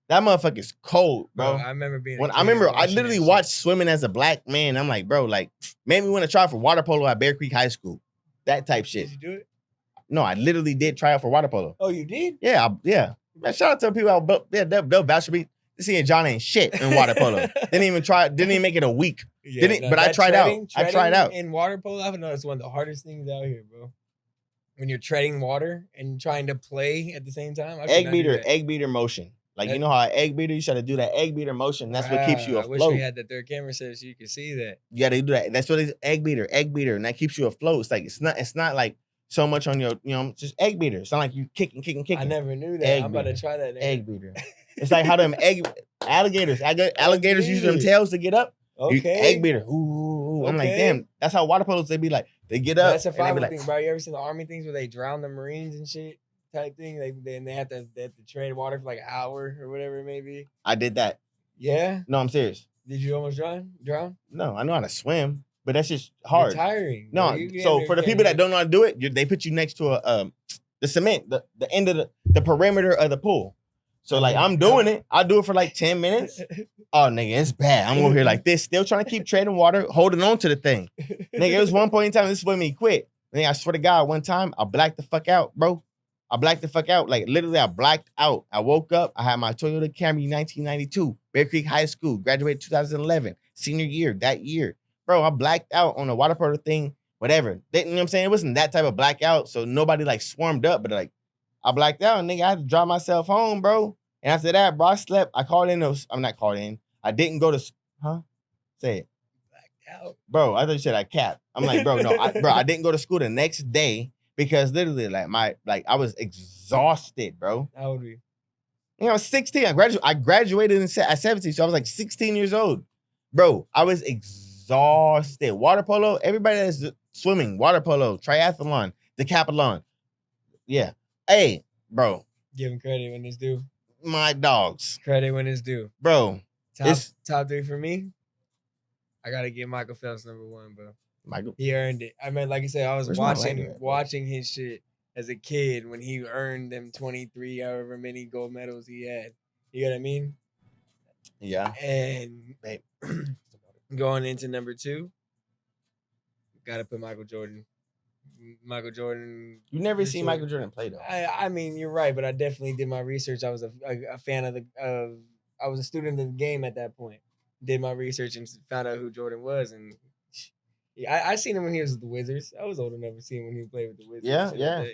That motherfucker is cold, bro. I remember being When a I kid remember, I watching literally that shit. watched swimming as a black man. I'm like, bro, like, made me want to try for water polo at Bear Creek High School. That type shit. Did you do it? No, I literally did try out for water polo. Oh, you did? Yeah, yeah. Man, shout out to the people out, they'll vouch for me. Seeing John ain't shit in water polo. Didn't even make it a week. Yeah, But I tried out. I tried out. In water polo, I know it's one of the hardest things out here, bro. When you're treading water and trying to play at the same time. Egg beater motion. Like, you know how an egg beater, you try to do that egg beater motion. That's what keeps you I afloat. wish we had the third camera set so you could see that. You gotta do that. That's what it's egg beater, and that keeps you afloat. It's like it's not like so much on your, you know, just egg beater. It's not like you kicking. I never knew that. I'm about to try that. Egg beater. It's like how them alligators use them tails to get up. Okay. Egg beater. Ooh. I'm like, damn. That's how water polos they be like. They get up. That's a survival like, thing, bro. You ever seen the army things where they drown the Marines and shit type thing? They have to tread water for like an hour or whatever it may be. I did that. Yeah. No, I'm serious. Did you almost drown? No, I know how to swim, but that's just hard. You're tiring. No, so for the people that don't know how to do it, they put you next to the cement, the end of the perimeter of the pool. So like I'm doing it. I'll do it for like 10 minutes. Oh nigga, it's bad. I'm over here like this, still trying to keep treading water, holding on to the thing. Nigga, it was one point in time, this is when me quit. Nigga, I swear to God, one time I blacked the fuck out, bro. I blacked the fuck out. Like literally, I blacked out. I woke up. I had my Toyota Camry 1992, Bear Creek High School, graduated 2011, senior year that year. Bro, I blacked out on a water polo thing, whatever. You know what I'm saying? It wasn't that type of blackout, so nobody like swarmed up, but like I blacked out, and nigga, I had to drive myself home, bro. And after that, bro, I slept. I called in. I'm not called in. I didn't go to. Say it. Blacked out. Bro, I thought you said I capped. I'm like, bro, no, I didn't go to school the next day because literally, I was exhausted, bro. How old were you? You know, I was 16. I graduated at 17, so I was like 16 years old, bro. I was exhausted. Water polo. Everybody that's swimming, water polo, triathlon, decathlon. Yeah. Hey, bro. Give him credit when it's due. My dogs. Credit when it's due. Bro. Top 3 for me. I gotta give Michael Phelps number 1, bro. Michael. He earned it. I mean, like I said, I was watching his shit as a kid when he earned them 23, however many gold medals he had. You know what I mean? Yeah. And going into number 2, gotta put Michael Jordan. Michael Jordan. You never seen Michael Jordan play though. I mean, you're right, but I definitely did my research. I was a fan of I was a student of the game at that point. Did my research and found out who Jordan was, and I seen him when he was with the Wizards. I was old enough to see him when he played with the Wizards.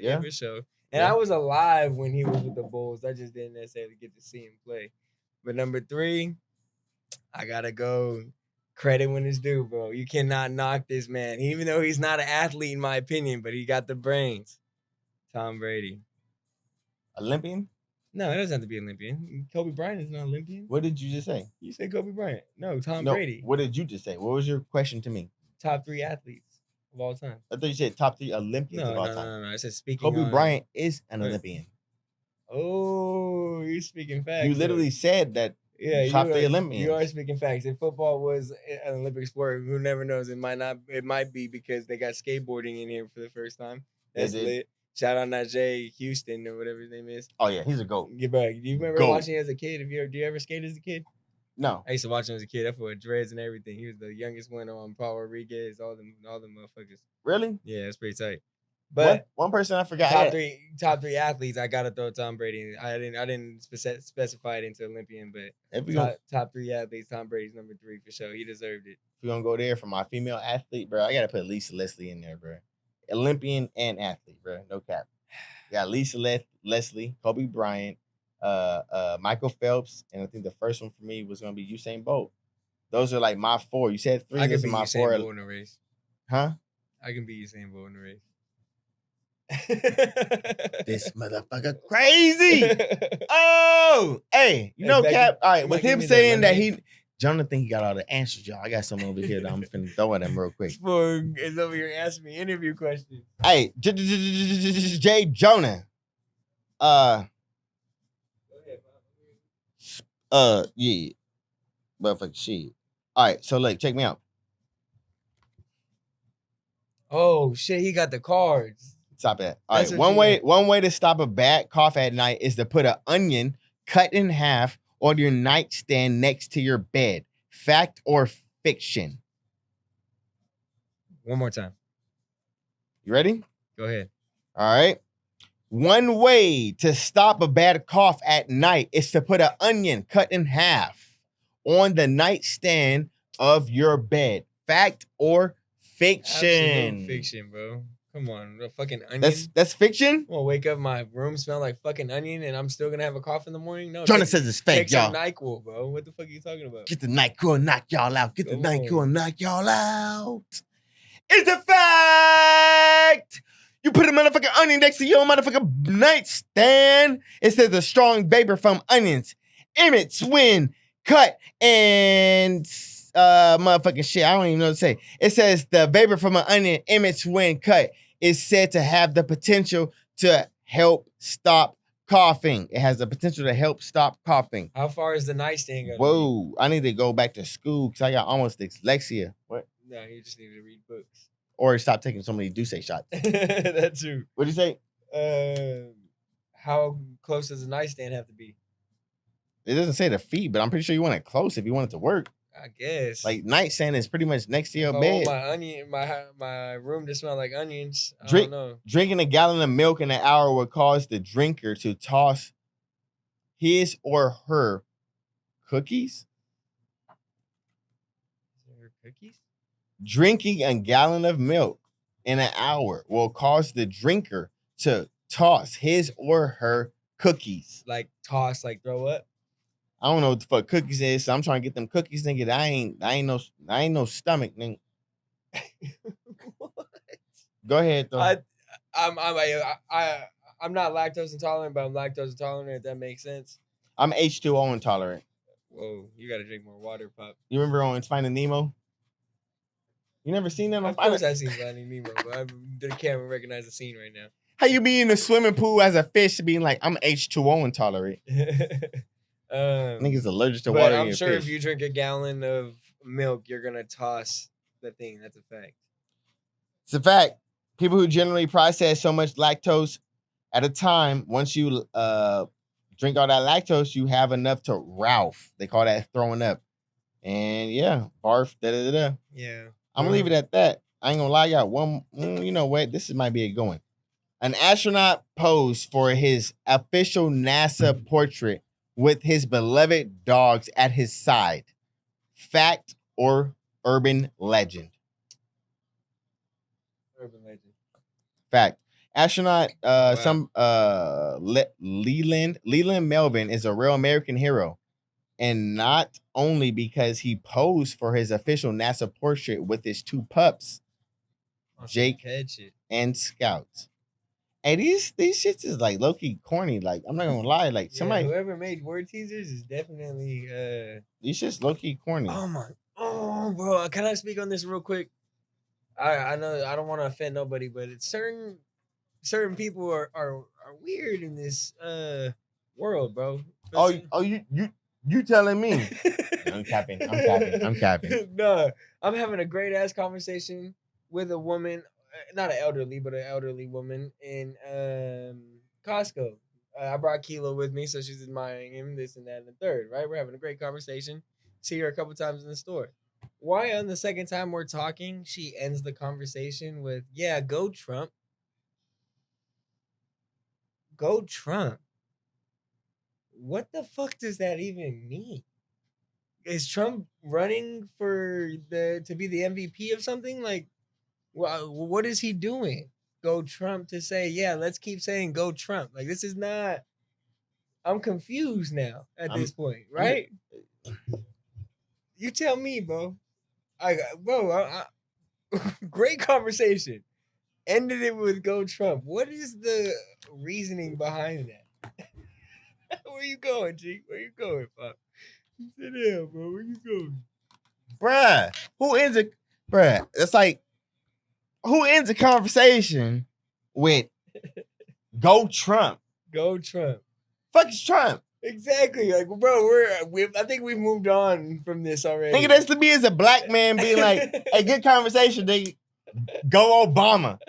Yeah, for sure. And I was alive when he was with the Bulls. I just didn't necessarily get to see him play. But number 3, I gotta go. Credit when it's due, bro. You cannot knock this man, even though he's not an athlete in my opinion, but he got the brains. Tom Brady. Olympian? No, it doesn't have to be Olympian. Kobe Bryant is not Olympian. What did you just say? You said Kobe Bryant. No, Tom Brady. What did you just say? What was your question to me? Top 3 athletes of all time. I thought you said top 3 Olympians of all time. No. I said speaking. Kobe Bryant is an Olympian. Oh, you're speaking facts. You literally said that. Yeah, top 3 Olympians. You are speaking facts. If football was an Olympic sport, who never knows? It might not. It might be because they got skateboarding in here for the first time. That's lit. Shout out Najee Houston or whatever his name is. Oh yeah, he's a GOAT. Get back. Do you remember watching as a kid? Do you ever skate as a kid? No. I used to watch him as a kid. That fool had dreads and everything. He was the youngest one on Paul Rodriguez. All them motherfuckers. Really? Yeah, it's pretty tight. But one person I forgot. top three athletes. I gotta throw Tom Brady. I didn't specify it into Olympian, but top three athletes. Tom Brady's number 3 for sure. He deserved it. If you're gonna go there for my female athlete, bro, I gotta put Lisa Leslie in there, bro. Olympian and athlete, bro. No cap. Yeah, Lisa Leslie, Kobe Bryant, Michael Phelps, and I think the first one for me was gonna be Usain Bolt. Those are like my 4. You said 3. I can Those be are my Usain 4. Bolt in a race. Huh? I can be Usain Bolt in a race. This motherfucker crazy. Oh, hey, you know, Cap. All right, with him saying that Jonah think he got all the answers, y'all. I got something over here that I'm finna throw at him real quick. Is over here asking me interview questions. Hey, Jay Jonah. Yeah, motherfucker, shit. All right, so look, check me out. Oh shit, he got the cards. Stop that. All right, one way to stop a bad cough at night is to put an onion cut in half on your nightstand next to your bed. Fact or fiction? One more time. You ready? Go ahead. All right. One way to stop a bad cough at night is to put an onion cut in half on the nightstand of your bed. Fact or fiction? Absolute fiction, bro. Come on, a fucking onion. That's fiction? I'm gonna wake up, my room smell like fucking onion, and I'm still gonna have a cough in the morning? No. Jonah says it's fake, y'all. Take some NyQuil, bro. What the fuck are you talking about? Get the NyQuil and knock y'all out. Get the NyQuil and knock y'all out. It's a fact! You put a motherfucking onion next to your motherfucking nightstand. It says a strong vapor from onions emits when cut and motherfucking shit. I don't even know what to say. It says the vapor from an onion emits when cut is said to have the potential to help stop coughing. It has the potential to help stop coughing. How far is the nightstand going? Whoa, I need to go back to school because I got almost dyslexia. What? No, you just need to read books. Or stop taking so many Douce shots. That too. What'd you say? How close does the nightstand have to be? It doesn't say the feet, but I'm pretty sure you want it close if you want it to work. I guess. Like nightstand is pretty much next to your bed. bed. My room to smell like onions. I don't know. Drinking a gallon of milk in an hour will cause the drinker to toss his or her cookies. Cookies? Drinking a gallon of milk in an hour will cause the drinker to toss his or her cookies. Like toss, like throw up? I don't know what the fuck cookies is, so I'm trying to get them cookies, nigga. I ain't no stomach, nigga. What? Go ahead, though. I'm not lactose intolerant, but I'm lactose intolerant, if that makes sense. I'm H2O intolerant. Whoa, you gotta drink more water, Pop. You remember on Finding Nemo? You never seen that? Of course I've seen Finding Nemo, but I can't even recognize the scene right now. How you be in the swimming pool as a fish being like, I'm H2O intolerant? Niggas allergic to water. I'm sure if you drink a gallon of milk, you're gonna toss the thing. That's a fact. It's a fact. People who generally process so much lactose at a time, once you drink all that lactose, you have enough to Ralph. They call that throwing up. And yeah, barf, da-da-da-da. Yeah. I'm gonna leave it at that. I ain't gonna lie, y'all. One, you know what? This might be a good one. An astronaut posed for his official NASA portrait with his beloved dogs at his side. Fact or urban legend? Urban legend. Fact. Astronaut Leland Melvin is a real American hero. And not only because he posed for his official NASA portrait with his 2 pups, Jake and Scout. And these shits is like low-key corny. Like, I'm not gonna lie. Like, somebody whoever made word teasers is definitely these shits low-key corny. Oh bro, can I speak on this real quick? I know I don't want to offend nobody, but it's certain people are weird in this world, bro. You telling me? I'm capping. No, I'm having a great ass conversation with a woman, not an elderly, but an elderly woman in Costco. I brought Kilo with me, so she's admiring him, this and that, and the third. Right, we're having a great conversation. see her a couple times in the store. Why on the second time we're talking, she ends the conversation with, "Yeah, go Trump. Go Trump." What the fuck does that even mean? Is Trump running to be the MVP of something? Like, what is he doing? Go Trump to say, yeah, let's keep saying go Trump. Like, this is not. I'm confused now at this point, right? You tell me, bro. Great conversation. Ended it with go Trump. What is the reasoning behind that? Where you going, G? Where you going, Pop? Sit down, bro. Where you going? Bruh, who ends it? Bruh, it's like, who ends a conversation with go Trump? Go Trump. Fuck is Trump? Exactly. Like, bro, I think we've moved on from this already. Nigga, that's to me as a black man being like, hey, good conversation, nigga. Go Obama.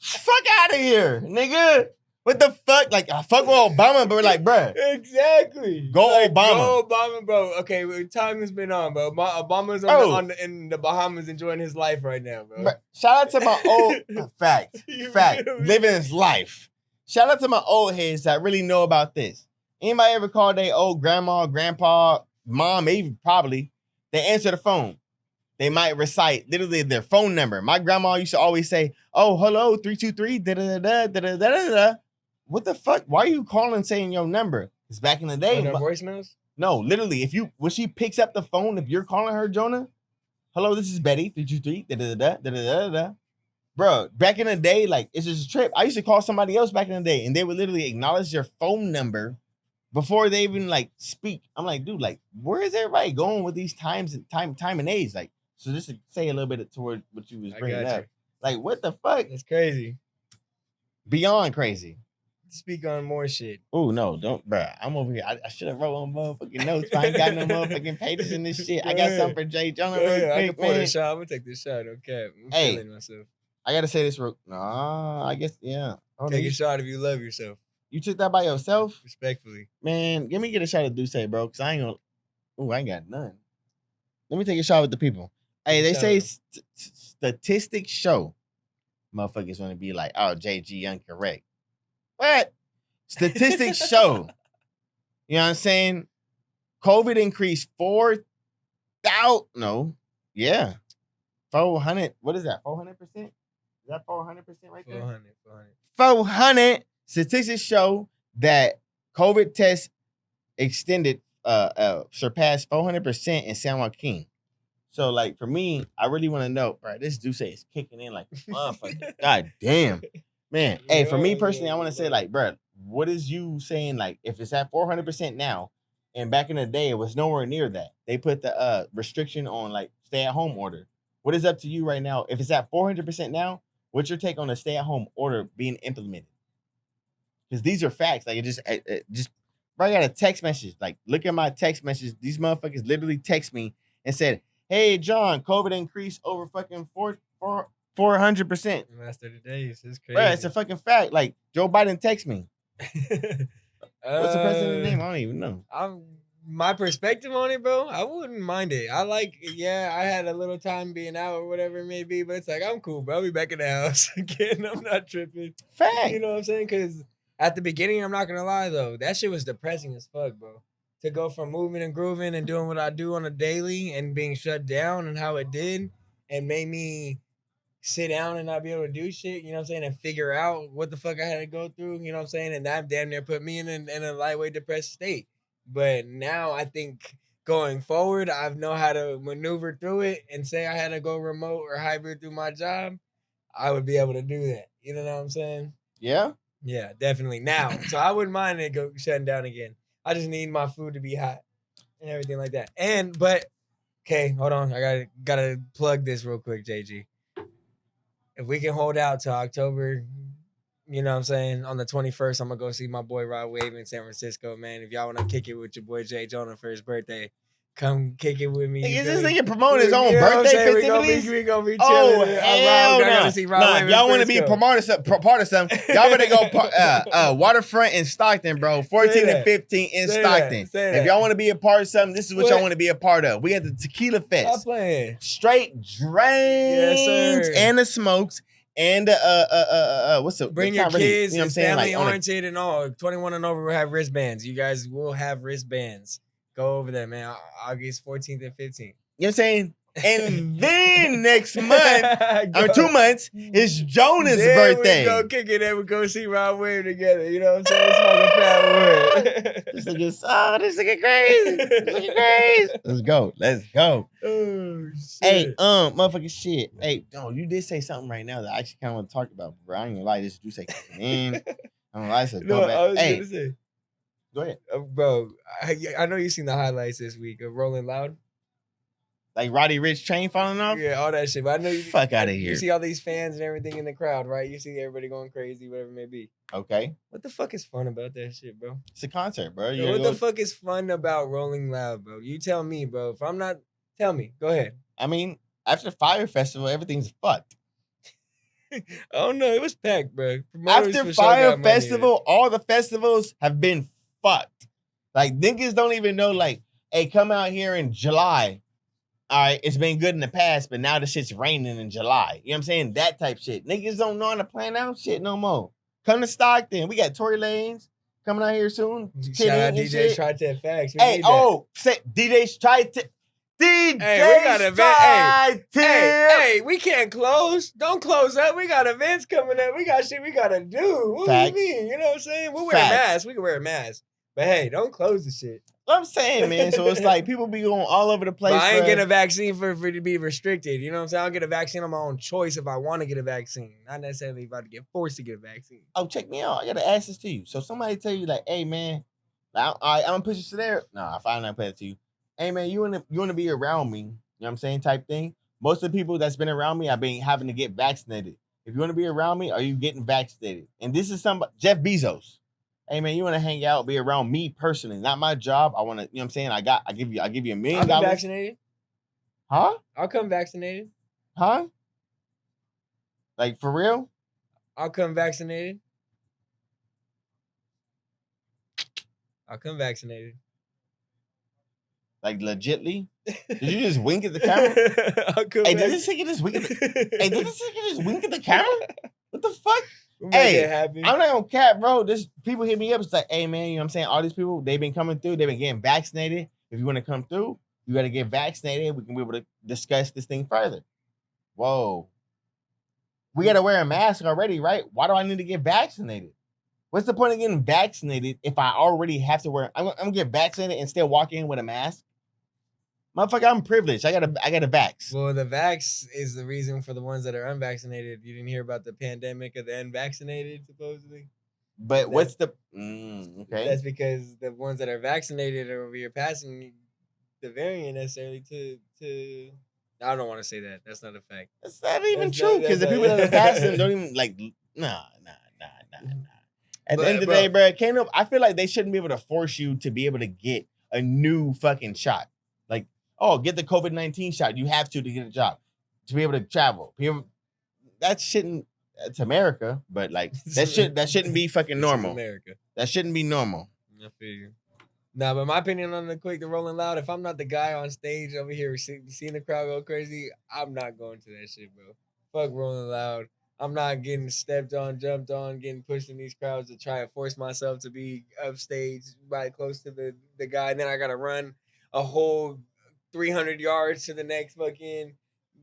Fuck out of here, nigga. What the fuck? Like, I fuck with Obama, but we're like, bruh. Exactly. Go like, Obama. Go Obama, bro. Okay, time has been on, bro. Obama's in the Bahamas enjoying his life right now, bro. Shout out to my old fact. Living his life. Shout out to my old heads that really know about this. Anybody ever call their old grandma, grandpa, mom, maybe probably, they answer the phone. They might recite literally their phone number. My grandma used to always say, "Oh, hello, 323 da da da da da da da." What the fuck? Why are you calling saying your number? Because back in the day, voicemails. No, literally, when she picks up the phone, if you're calling her, Jonah, hello, this is Betty, 323 da da da da da da da. Bro, back in the day, like, it's just a trip. I used to call somebody else back in the day, and they would literally acknowledge their phone number before they even like speak. I'm like, dude, like, where is everybody going with these time and age? Like, so just to say a little bit toward what you was bringing up. Like, what the fuck? It's crazy. Beyond crazy. Speak on more shit. Oh, no, don't, bro. I'm over here. I should have wrote on motherfucking notes, but I ain't got no motherfucking pages in this shit. I got something for Jay Jonah real quick, I can pour man. this shot. I'm gonna take this shot, okay? I'm feeling myself. I gotta say this real. Nah, I guess, yeah. Take a shot if you love yourself. You took that by yourself? Respectfully. Man, let me get a shot of Douce, bro, because I ain't gonna. Oh, I ain't got none. Let me take a shot with the people. Hey, they say statistics show motherfuckers want to be like, oh, JG incorrect. What? Statistics show. You know what I'm saying? COVID increased 4,000. No. Yeah. 400. What is that? 400%? Is that 400% right there? 400. Statistics show that COVID tests surpassed 400% in San Joaquin. So, like, for me, I really want to know, bro, this Douce is kicking in like a motherfucker. God damn. Man, hey, for me personally, I want to say, like, bro, what is you saying, like, if it's at 400% now, and back in the day, it was nowhere near that. They put the restriction on, like, stay-at-home order. What is up to you right now? If it's at 400% now, what's your take on the stay-at-home order being implemented? Because these are facts. Like, it just, bro, I got a text message. Like, look at my text message. These motherfuckers literally text me and said, hey, John, COVID increased over fucking 400%. Master the days. It's crazy. Bro, it's a fucking fact. Like, Joe Biden text me. What's the president's name? I don't even know. My perspective on it, bro, I wouldn't mind it. I had a little time being out or whatever it may be, but it's like, I'm cool, bro. I'll be back in the house again. I'm not tripping. Fact. You know what I'm saying? Because at the beginning, I'm not going to lie, though, that shit was depressing as fuck, bro. To go from moving and grooving and doing what I do on a daily and being shut down and how it did and made me sit down and not be able to do shit, you know what I'm saying, and figure out what the fuck I had to go through, you know what I'm saying, and that damn near put me in a lightweight depressed state. But now I think going forward, I know how to maneuver through it, and say I had to go remote or hybrid through my job, I would be able to do that. You know what I'm saying? Yeah? Yeah, definitely. Now, so I wouldn't mind it shutting down again. I just need my food to be hot and everything like that. But okay, hold on. I gotta plug this real quick, JG. If we can hold out to October, you know what I'm saying, on the 21st, I'm gonna go see my boy Rod Wave in San Francisco, man. If y'all wanna kick it with your boy Jay Jonah for his birthday, come kick it with me. Nigga, You is feel this me? nigga promoting his own You know what I'm birthday saying? festivities? We gonna be Oh, chilling. hell I no. gotta see Rob Nah, Wave if y'all in want to be Frisco. part of something, y'all better go Waterfront in Stockton, bro. 14 and 15 in Stockton. Say If that. y'all want to be a part of something, this is what What? y'all want to be a part of. We got the Tequila Stop Fest. playing. Straight drinks sir. and the smokes and what's the Bring it's your not really, kids. you know what I'm It's saying? family Like, oriented and all. 21 and over will have wristbands. You guys will have wristbands. Go over there, man. August 14th and 15th. you know what I'm saying? And then next month, 2 months, is Jonah's then birthday. we go kick it and we go see Rob Wave together. You know what I'm saying? Smoking fat wood. This nigga crazy. This nigga crazy. Let's go. Oh, shit. Hey, motherfucking shit. Hey, you did say something right now that I actually kind of want to talk about, bro. I ain't gonna lie, this do say man. I don't lie, so No, I was hey, gonna say, go ahead. bro. I know you seen the highlights this week of Rolling Loud. Like Roddy Ricch chain falling off? Yeah, all that shit. But I know you Fuck outta here. You see all these fans and everything in the crowd, right? You see everybody going crazy, whatever it may be. Okay. What the fuck is fun about that shit, bro? It's a concert, bro. Yo, what the fuck is fun about Rolling Loud, bro? You tell me, bro. If I'm not, tell me. Go ahead. I mean, after Fire Festival, everything's fucked. Oh no, it was packed, bro. Promoters After for sure Fire got money. Festival, all the festivals have been fucked. Like, niggas don't even know, like, hey, come out here in July. All right, it's been good in the past, but now the shit's raining in July. You know what I'm saying? That type shit. Niggas don't know how to plan out shit no more. Come to Stockton. We got Tory Lanez coming out here soon. Shout out DJ Tri-Tech Facts. We Hey, need that. say DJ Tri-Tech. DJ Hey, we got event. Tri-Tech. Hey, we can't close. Don't close up. We got events coming up. We got shit we gotta do. What Fact. do you mean? You know what I'm saying? We'll wear Fact. masks. We can wear a mask. But hey, don't close the shit. What I'm saying, man. So it's like people be going all over the place. But I ain't getting a vaccine for it to be restricted. You know what I'm saying? I'll get a vaccine on my own choice if I want to get a vaccine. Not necessarily about to get forced to get a vaccine. Oh, check me out. I gotta ask this to you. So somebody tell you like, hey man, I'm gonna push you to there. No, I finally not pay it to you. Hey man, you wanna be around me, you know what I'm saying? Type thing. Most of the people that's been around me, I've been having to get vaccinated. If you want to be around me, are you getting vaccinated? And this is Jeff Bezos. Hey man, you want to hang out, be around me personally, not my job. I want to, you know what I'm saying? I give you $1 million. I'll be vaccinated. Huh? I'll come vaccinated. Huh? Like for real? I'll come vaccinated. I'll come vaccinated. Like legitly? Did you just wink at the camera? Hey, did this nigga just wink at the camera? What the fuck? Hey, I'm not gonna cap, bro. People hit me up. It's like, hey, man, you know what I'm saying? All these people, they've been coming through. They've been getting vaccinated. If you want to come through, you got to get vaccinated. We can be able to discuss this thing further. Whoa. We got to wear a mask already, right? Why do I need to get vaccinated? What's the point of getting vaccinated if I already have to wear? I'm gonna get vaccinated and still walk in with a mask. Motherfucker, I'm privileged. I got a vax. Well, the vax is the reason for the ones that are unvaccinated. You didn't hear about the pandemic of the unvaccinated, supposedly? But what's the okay? That's because the ones that are vaccinated are over here passing the variant necessarily to I don't want to say that. That's not a fact. That's not even true because the people that are passing don't even like nah. At the end of the day, bro, I feel like they shouldn't be able to force you to be able to get a new fucking shot. Like, oh, get the COVID-19 shot. You have to get a job to be able to travel. That shouldn't. It's America, but like that shouldn't be fucking normal. America. That shouldn't be normal. I figure. Nah, but my opinion on the Rolling Loud, if I'm not the guy on stage over here seeing the crowd go crazy, I'm not going to that shit, bro. Fuck Rolling Loud. I'm not getting stepped on, jumped on, getting pushed in these crowds to try and force myself to be upstage right close to the guy. And then I got to run a whole 300 yards to the next fucking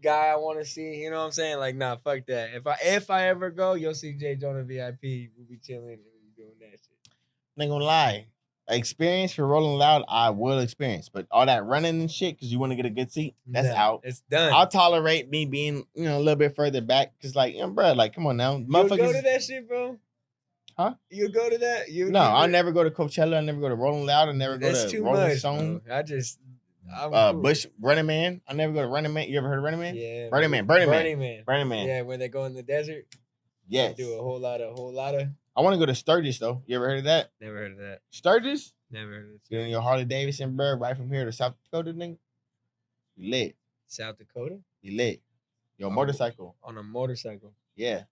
guy I want to see. You know what I'm saying? Like, nah, fuck that. If I ever go, you'll see J. Jonah VIP. We'll be chilling and doing that shit. Not gonna lie. Experience for Rolling Loud, I will experience. But all that running and shit because you want to get a good seat, that's out. It's done. I'll tolerate me being, a little bit further back because, like, bro, like, come on now. You'll go to that shit, bro? Huh? You'll go to that? No, I'll never go to Coachella. I'll never go to Rolling Loud. I'll never go That's to too Rolling much, Stone. bro. Cool. Bush, Running Man. I never go to Running Man. You ever heard of Running Man? Yeah. Burning Man. Burning Man. Burning Man. Yeah, when they go in the desert. Yes. Do a whole lot of. I want to go to Sturgis though. You ever heard of that? Never heard of that. Sturgis? Never heard of it. Getting your Harley Davidson, bro, right from here to South Dakota, nigga. You lit. South Dakota? You lit. Your motorcycle. On a motorcycle. Yeah.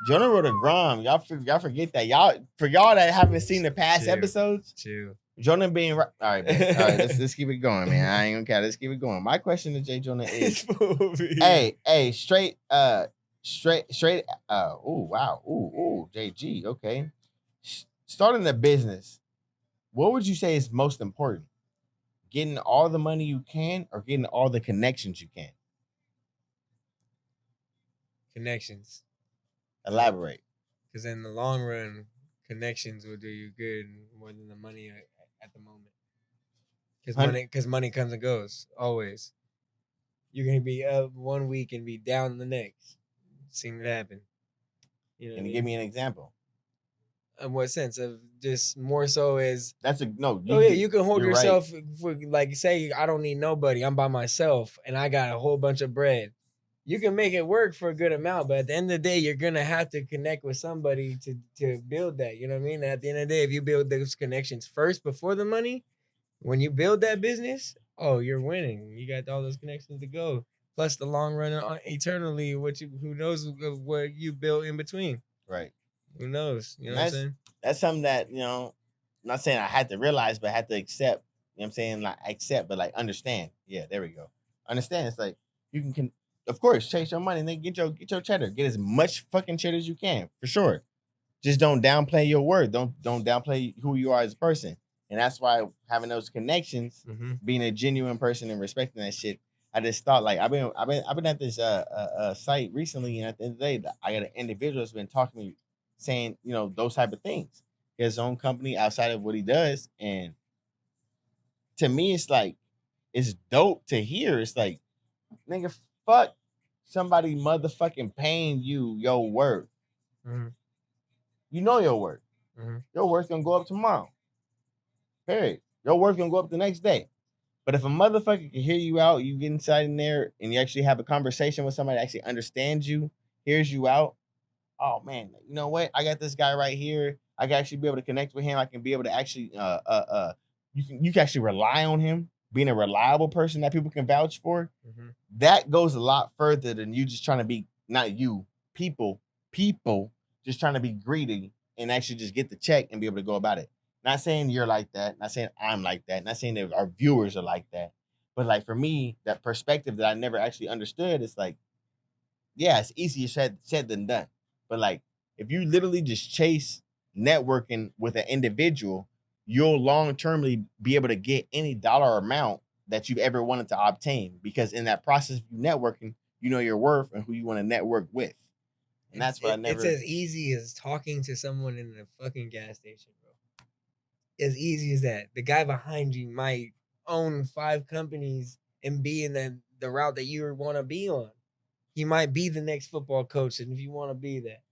Jonah rode a Grom. Y'all forget that. For y'all that haven't seen the past episodes. Chill. Jonah being right. All right, man. All right, let's keep it going, man. I ain't gonna care. Let's keep it going. My question to Jay Jonah is, straight. Oh wow. Ooh, JG. Okay. Starting a business. What would you say is most important? Getting all the money you can, or getting all the connections you can? Connections. Elaborate. Because in the long run, connections will do you good more than the money at the moment. Because money comes and goes always. You're gonna be up 1 week and be down the next. Seen it happen. Can you give me an example? In what sense? Of just more so as you can hold yourself for, like, say I don't need nobody. I'm by myself and I got a whole bunch of bread. You can make it work for a good amount, but at the end of the day, you're gonna have to connect with somebody to build that. You know what I mean? At the end of the day, if you build those connections first before the money, when you build that business, oh, you're winning. You got all those connections to go. Plus the long run, eternally, who knows what you built in between. Right. Who knows? You know what I'm saying? That's something that, I'm not saying I had to realize, but I had to accept. You know what I'm saying? Like accept, but like understand. Yeah, there we go. Understand. It's like you can of course chase your money and then get your cheddar. Get as much fucking cheddar as you can, for sure. Just don't downplay your worth. Don't downplay who you are as a person. And that's why having those connections, being a genuine person and respecting that shit. I just thought, like, I've been at this site recently, and at the end of the day, I got an individual that's been talking to me, saying, those type of things. He has his own company outside of what he does, and to me, it's like, it's dope to hear. It's like, nigga, fuck somebody motherfucking paying you your worth. You know your worth. Your worth gonna go up tomorrow. Period. Your worth gonna go up the next day. But if a motherfucker can hear you out, you get inside in there and you actually have a conversation with somebody that actually understands you, hears you out. Oh man, you know what? I got this guy right here. I can actually be able to connect with him. I can be able to actually you can actually rely on him, being a reliable person that people can vouch for. That goes a lot further than you just trying to be, not you, people just trying to be greedy and actually just get the check and be able to go about it. Not saying you're like that. Not saying I'm like that. Not saying that our viewers are like that. But like for me, that perspective that I never actually understood, it's like, yeah, it's easier said than done. But like, if you literally just chase networking with an individual, you'll long-termly be able to get any dollar amount that you've ever wanted to obtain. Because in that process of networking, you know your worth and who you want to network with. And that's what I never... It's as easy as talking to someone in a fucking gas station, bro. As easy as that. The guy behind you might own 5 companies and be in the route that you want to be on. He might be the next football coach, and if you want to be that,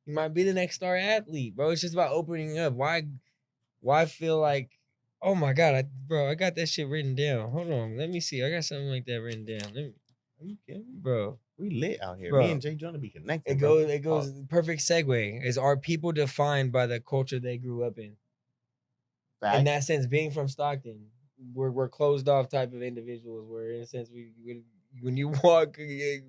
he might be the next star athlete, bro. It's just about opening up. Why feel like, oh my God, I got that shit written down. Hold on, let me see. I got something like that written down. Are you kidding me? Bro? We lit out here. Bro, me and Jay Jonah be connected. It goes. Perfect segue. Are people defined by the culture they grew up in? Fact. In that sense, being from Stockton, we're closed off type of individuals. Where in a sense, when you walk,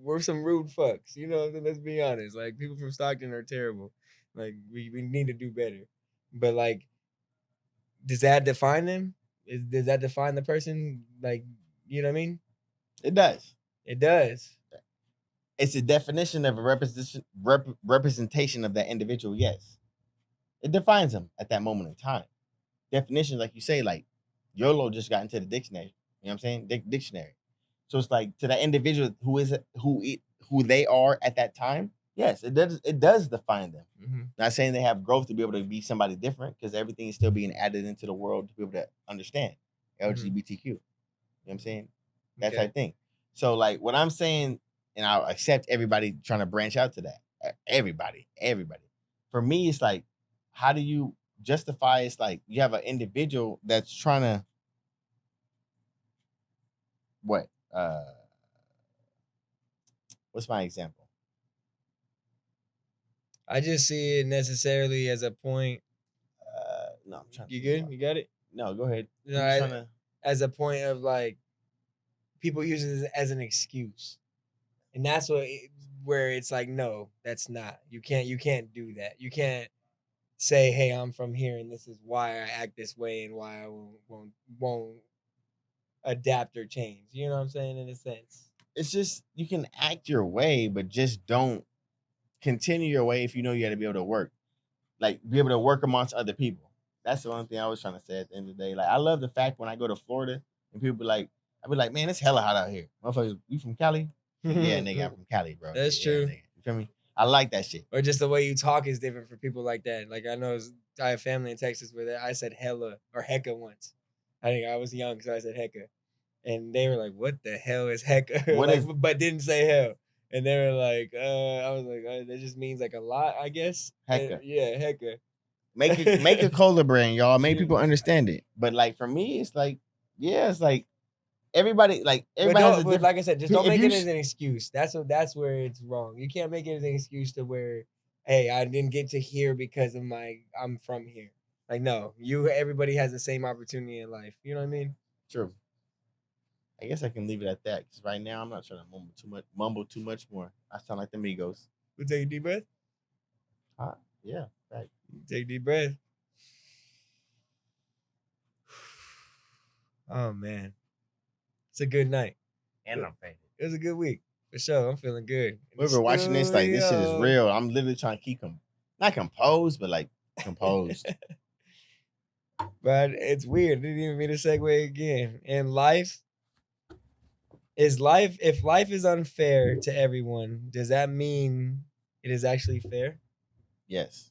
we're some rude fucks. Let's be honest. Like, people from Stockton are terrible. Like, we need to do better. But like, does that define them? Does that define the person? Like, you know what I mean? It does. It does. It's a definition of a representation of that individual. Yes, it defines them at that moment in time. Definition, like you say, like YOLO just got into the dictionary. You know what I'm saying? Dictionary. So it's like, to that individual who they are at that time. Yes, it does define them. Not saying they have growth to be able to be somebody different, because everything is still being added into the world to be able to understand LGBTQ. You know what I'm saying? That type of thing. So like, what I'm saying, and I'll accept everybody trying to branch out to that. Everybody. For me, it's like, how do you justify? It's like, you have an individual that's trying to what's my example? I just see it necessarily as a point. No, I'm trying. You good? You got it? No, go ahead. No, I'm just trying to. As a point of like people use it as an excuse, and that's where it's like, no, that's not. You can't do that. You can't say, hey, I'm from here, and this is why I act this way, and why I won't adapt or change. You know what I'm saying? In a sense, It's just you can act your way, but just don't continue your way if you know you got to be able to work, like be able to work amongst other people. That's the only thing I was trying to say at the end of the day. Like I love the fact when I go to Florida and people be like, I be like, man, it's hella hot out here. Motherfuckers, you from Cali? Like, yeah, nigga, I'm from Cali, bro. That's Yeah, true. nigga. You feel me? I like that shit. Or just the way you talk is different for people like that. Like I know I have family in Texas where I said hella or hecka once. I think I was young, so I said hecka. And they were like, "What the hell is hecka?" What like, is- but didn't say hell. And they were like, I was like, that just means like a lot, I guess. Hecka. Yeah, hecka. Make a cola brand, y'all. Make Yeah. people understand it. But like for me, it's like, yeah, it's like everybody has a But different. like I said, just don't if make you it as an excuse. That's where it's wrong. You can't make it as an excuse to where, hey, I didn't get to here because of I'm from here. Like no, everybody has the same opportunity in life. You know what I mean? True. I guess I can leave it at that because right now I'm not trying to mumble too much more. I sound like the Migos. We'll take a deep breath. Yeah, right. Take a deep breath. Oh man, it's a good night. And I'm faded. It was a good week for sure. I'm feeling good. Whoever watching this, like this shit is real. I'm literally trying to keep not composed, but like composed. But it's weird. Didn't even mean to segue again. In life, if life is unfair to everyone, does that mean it is actually fair? Yes.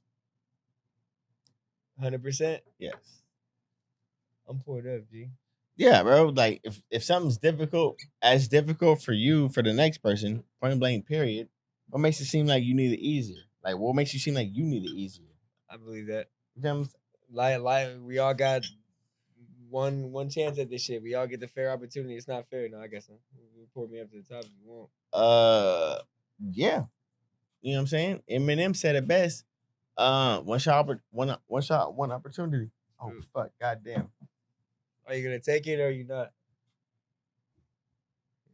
100%. Yes. I'm poured up, G. Yeah, bro. Like if something's difficult for you, for the next person, point blank, period. What makes it seem like you need it easier? Like what makes you seem like you need it easier? I believe that. You know what I'm Like we all got one chance at this shit. We all get the fair opportunity. It's not fair. No, I guess so. You pour me up to the top if you want. Yeah. You know what I'm saying? Eminem said it best. One shot, one opportunity. Oh fuck, goddamn. Are you gonna take it or are you not?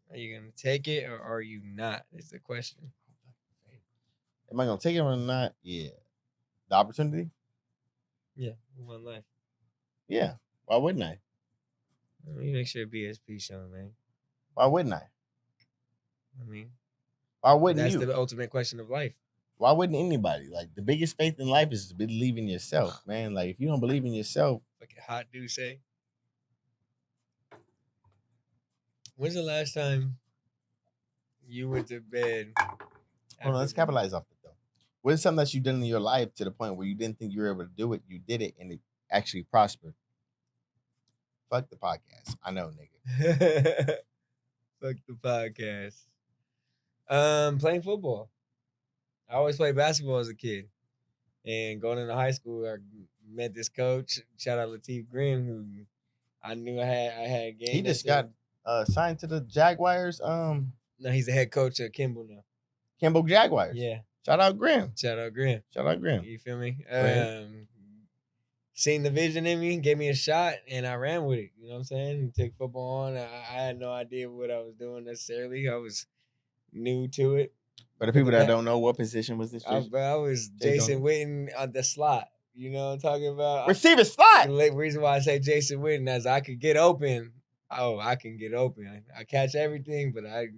Are you gonna take it or are you not? Is the question. Am I gonna take it or not? Yeah. The opportunity? Yeah, one life. Yeah. Why wouldn't I? Let me make sure BSP show, man. Why wouldn't I? I mean, why wouldn't that's you? the ultimate question of life. Why wouldn't anybody? Like the biggest faith in life is to believe in yourself, man. Like if you don't believe in yourself, Like a hot dude say. When's the last time you went to bed? hold on, let's capitalize off it though. What is something that you've done in your life to the point where you didn't think you were able to do it? You did it and it actually prospered. Fuck the podcast. I know, nigga. Fuck the podcast. Playing football. I always played basketball as a kid. And going into high school, I met this coach. Shout out Lateef Green, who I knew I had game. He just got signed to the Jaguars. No, he's the head coach at Kimball now. Kimball Jaguars. Yeah. Shout out Graham. Shout out Graham. Shout out Graham. You feel me? Right. Seen the vision in me, gave me a shot, and I ran with it. You know what I'm saying? Take football on. I had no idea what I was doing necessarily. I was new to it. For the people that don't know, what position was this? I was Jason Witten on the slot. You know what I'm talking about? Receiver slot. The reason why I say Jason Witten is I could get open. Oh, I can get open. I catch everything, but I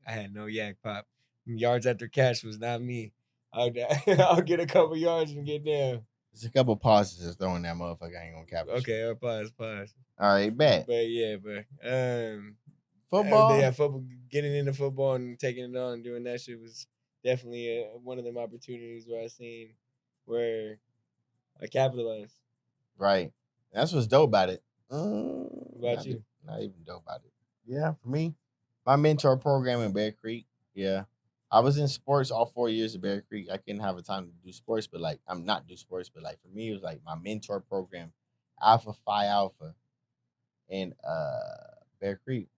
had no yak pop. Yards after catch was not me. I'll get a couple yards and get down. There's a couple pauses just throwing that motherfucker. I ain't gonna cap it. Okay, I'll pause. All right, bet. But yeah, football. Yeah, football. Getting into football and taking it on and doing that shit was definitely one of them opportunities where I seen where I capitalized. Right. That's what's dope about it. What about you? Not even dope about it. Yeah, for me, my mentor program in Bear Creek. Yeah. I was in sports all 4 years of Bear Creek. I couldn't have a time to do sports, but like I'm not do sports, but like for me, it was like my mentor program, Alpha Phi Alpha, in Bear Creek.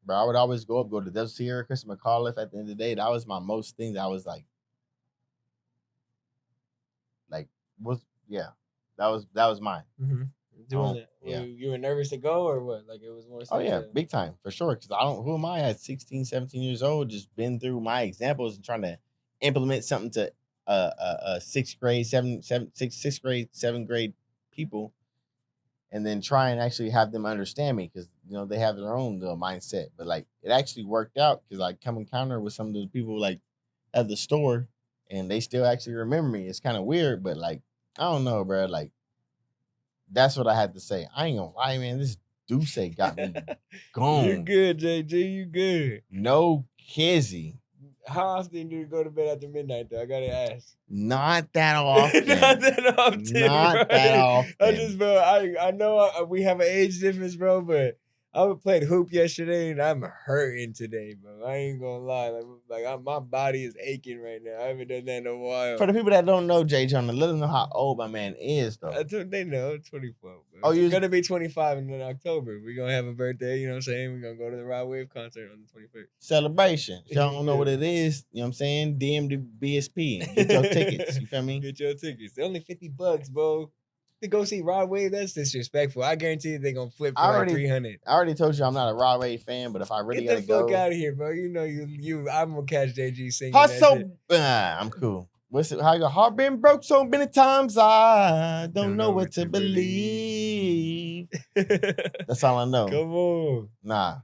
Bro, I would always go to Del Sierra, Chris McAuliffe. At the end of the day, that was my most thing that I was like, like that was mine. Doing it. Yeah. You were nervous to go or what? Like it was more. Oh yeah, big time for sure. Because who am I at 16, 17 years old, just been through my examples and trying to implement something to sixth grade, seventh grade people, and then try and actually have them understand me because they have their own little mindset. But like it actually worked out because I come encounter with some of the people like at the store, and they still actually remember me. It's kind of weird, but like I don't know, bro. Like that's what I had to say. I ain't gonna lie, man. This Duce got me gone. You good, JG? You good? No kizzy. How often do you go to bed after midnight, though? I gotta ask. Not that often. Not that often. Not that often. I just, bro, I know we have an age difference, bro, but I played hoop yesterday and I'm hurting today, bro. I ain't gonna lie. My body is aching right now. I haven't done that in a while. For the people that don't know Jay Jonah, let them know how old my man is, though. They know, 24. Bro. Oh, you're gonna be 25 in October. We're gonna have a birthday, you know what I'm saying? We're gonna go to the Rod Wave concert on the 21st. Celebration. If y'all don't know what it is, you know what I'm saying? DM the BSP and get your tickets. You feel me? Get your tickets. They're only $50, bro. To go see Rod Wave, that's disrespectful. I guarantee you they're gonna flip for like 300. I already told you I'm not a Rod Wave fan, but if I really get the fuck out of here, bro. You know you. I'm gonna catch JG singing. I'm cool. What's it? How you go? Heart been broke so many times, I don't know what to believe. That's all I know. Come on. Nah,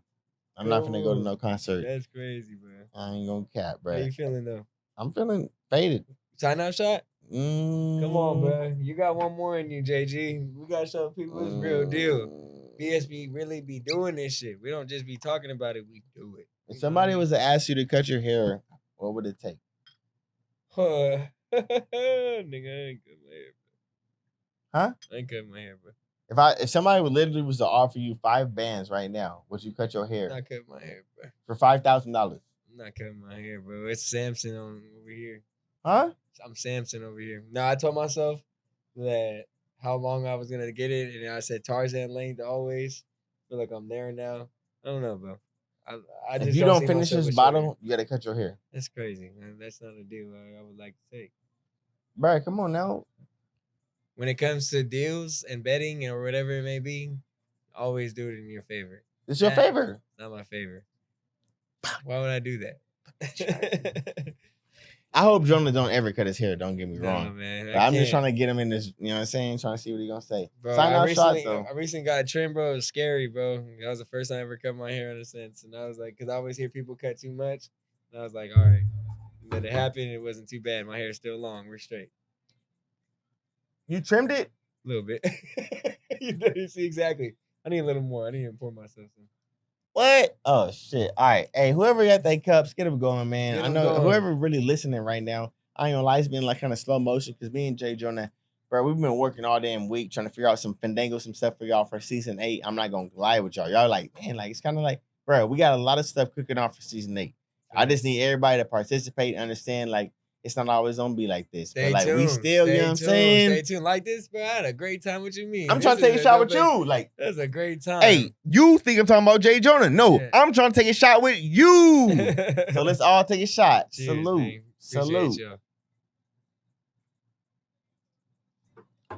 I'm not gonna go to no concert. That's crazy, bro. I ain't gonna cap, bro. How you feeling though? I'm feeling faded. Sign out shot. Come on, Mm. bro. You got one more in you, JG. We gotta show people it's real deal. BSB really be doing this shit. We don't just be talking about it. We do it. If somebody was to ask you to cut your hair, what would it take? Nigga, I ain't cut my hair, bro. Huh? I ain't cut my hair, bro. If somebody literally was to offer you 5 bands right now, would you cut your hair? Not cut my hair, bro. For $5,000? I'm not cutting my hair, bro. It's Samson over here. Huh? I'm Samson over here. No, I told myself that how long I was gonna get it, and I said Tarzan length always. Feel like I'm there now. I don't know, bro. I just if you don't finish this bottle, you gotta cut your hair. That's crazy, man. That's not a deal I would like to take. Bro, come on now. When it comes to deals and betting or whatever it may be, always do it in your favor. It's your favor. Not my favor. Why would I do that? I hope Jonah don't ever cut his hair. Don't get me wrong. Man, I'm just trying to get him in this, you know what I'm saying? Trying to see what he's going to say. Bro, Sign out shot, though. I recently got a trim, bro. It was scary, bro. That was the first time I ever cut my hair in a sense. And I was like, because I always hear people cut too much. And I was like, all right. Let it happen. It wasn't too bad. My hair's still long. We're straight. You trimmed it? A little bit. You see, exactly. I need a little more. I need to pour myself some. What? Oh, shit. All right. Hey, whoever got that cups, get them going, man. Get I 'em know going. whoever really listening right now, I ain't gonna lie, it's been like kind of slow motion because me and Jay Jonah, bro, we've been working all damn week trying to figure out some stuff for y'all for season 8. I'm not gonna lie with y'all. Y'all like, man, like it's kind of like, bro, we got a lot of stuff cooking off for season 8. I just need everybody to participate, understand, like, it's not always gonna be like this. Stay but like tuned. we still, Stay you know what I'm tuned. saying? Stay tuned. Like this, bro. I had a great time with you, me. I'm trying to take a shot with you. Like, that's a great time. Hey, you think I'm talking about Jay Jonah? No, Yeah. I'm trying to take a shot with you. So let's all take a shot. Cheers, Salute. man. Salute. Y'all.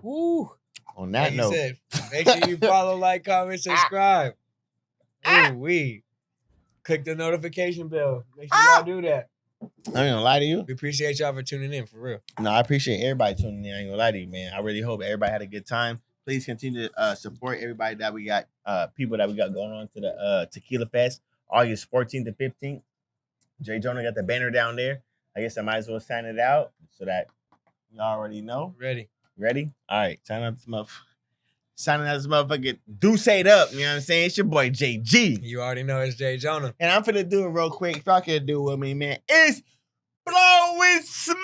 Woo. On that Like note, you said, make sure you follow, like, comment, subscribe. Ooh, we click the notification bell. Make sure y'all do that. I ain't gonna lie to you. We appreciate y'all for tuning in, for real. No, I appreciate everybody tuning in. I ain't gonna lie to you, man. I really hope everybody had a good time. Please continue to support everybody that we got, people that we got going on to the Tequila Fest, August 14th and 15th. Jay Jonah got the banner down there. I guess I might as well sign it out so that y'all already know. Ready? Ready? All right. Signing out this motherfucker. Duce it up. You know what I'm saying? It's your boy JG. You already know it's Jay Jonah. And I'm finna do it real quick. If y'all can do it with me, man. It's Blowin Smoke.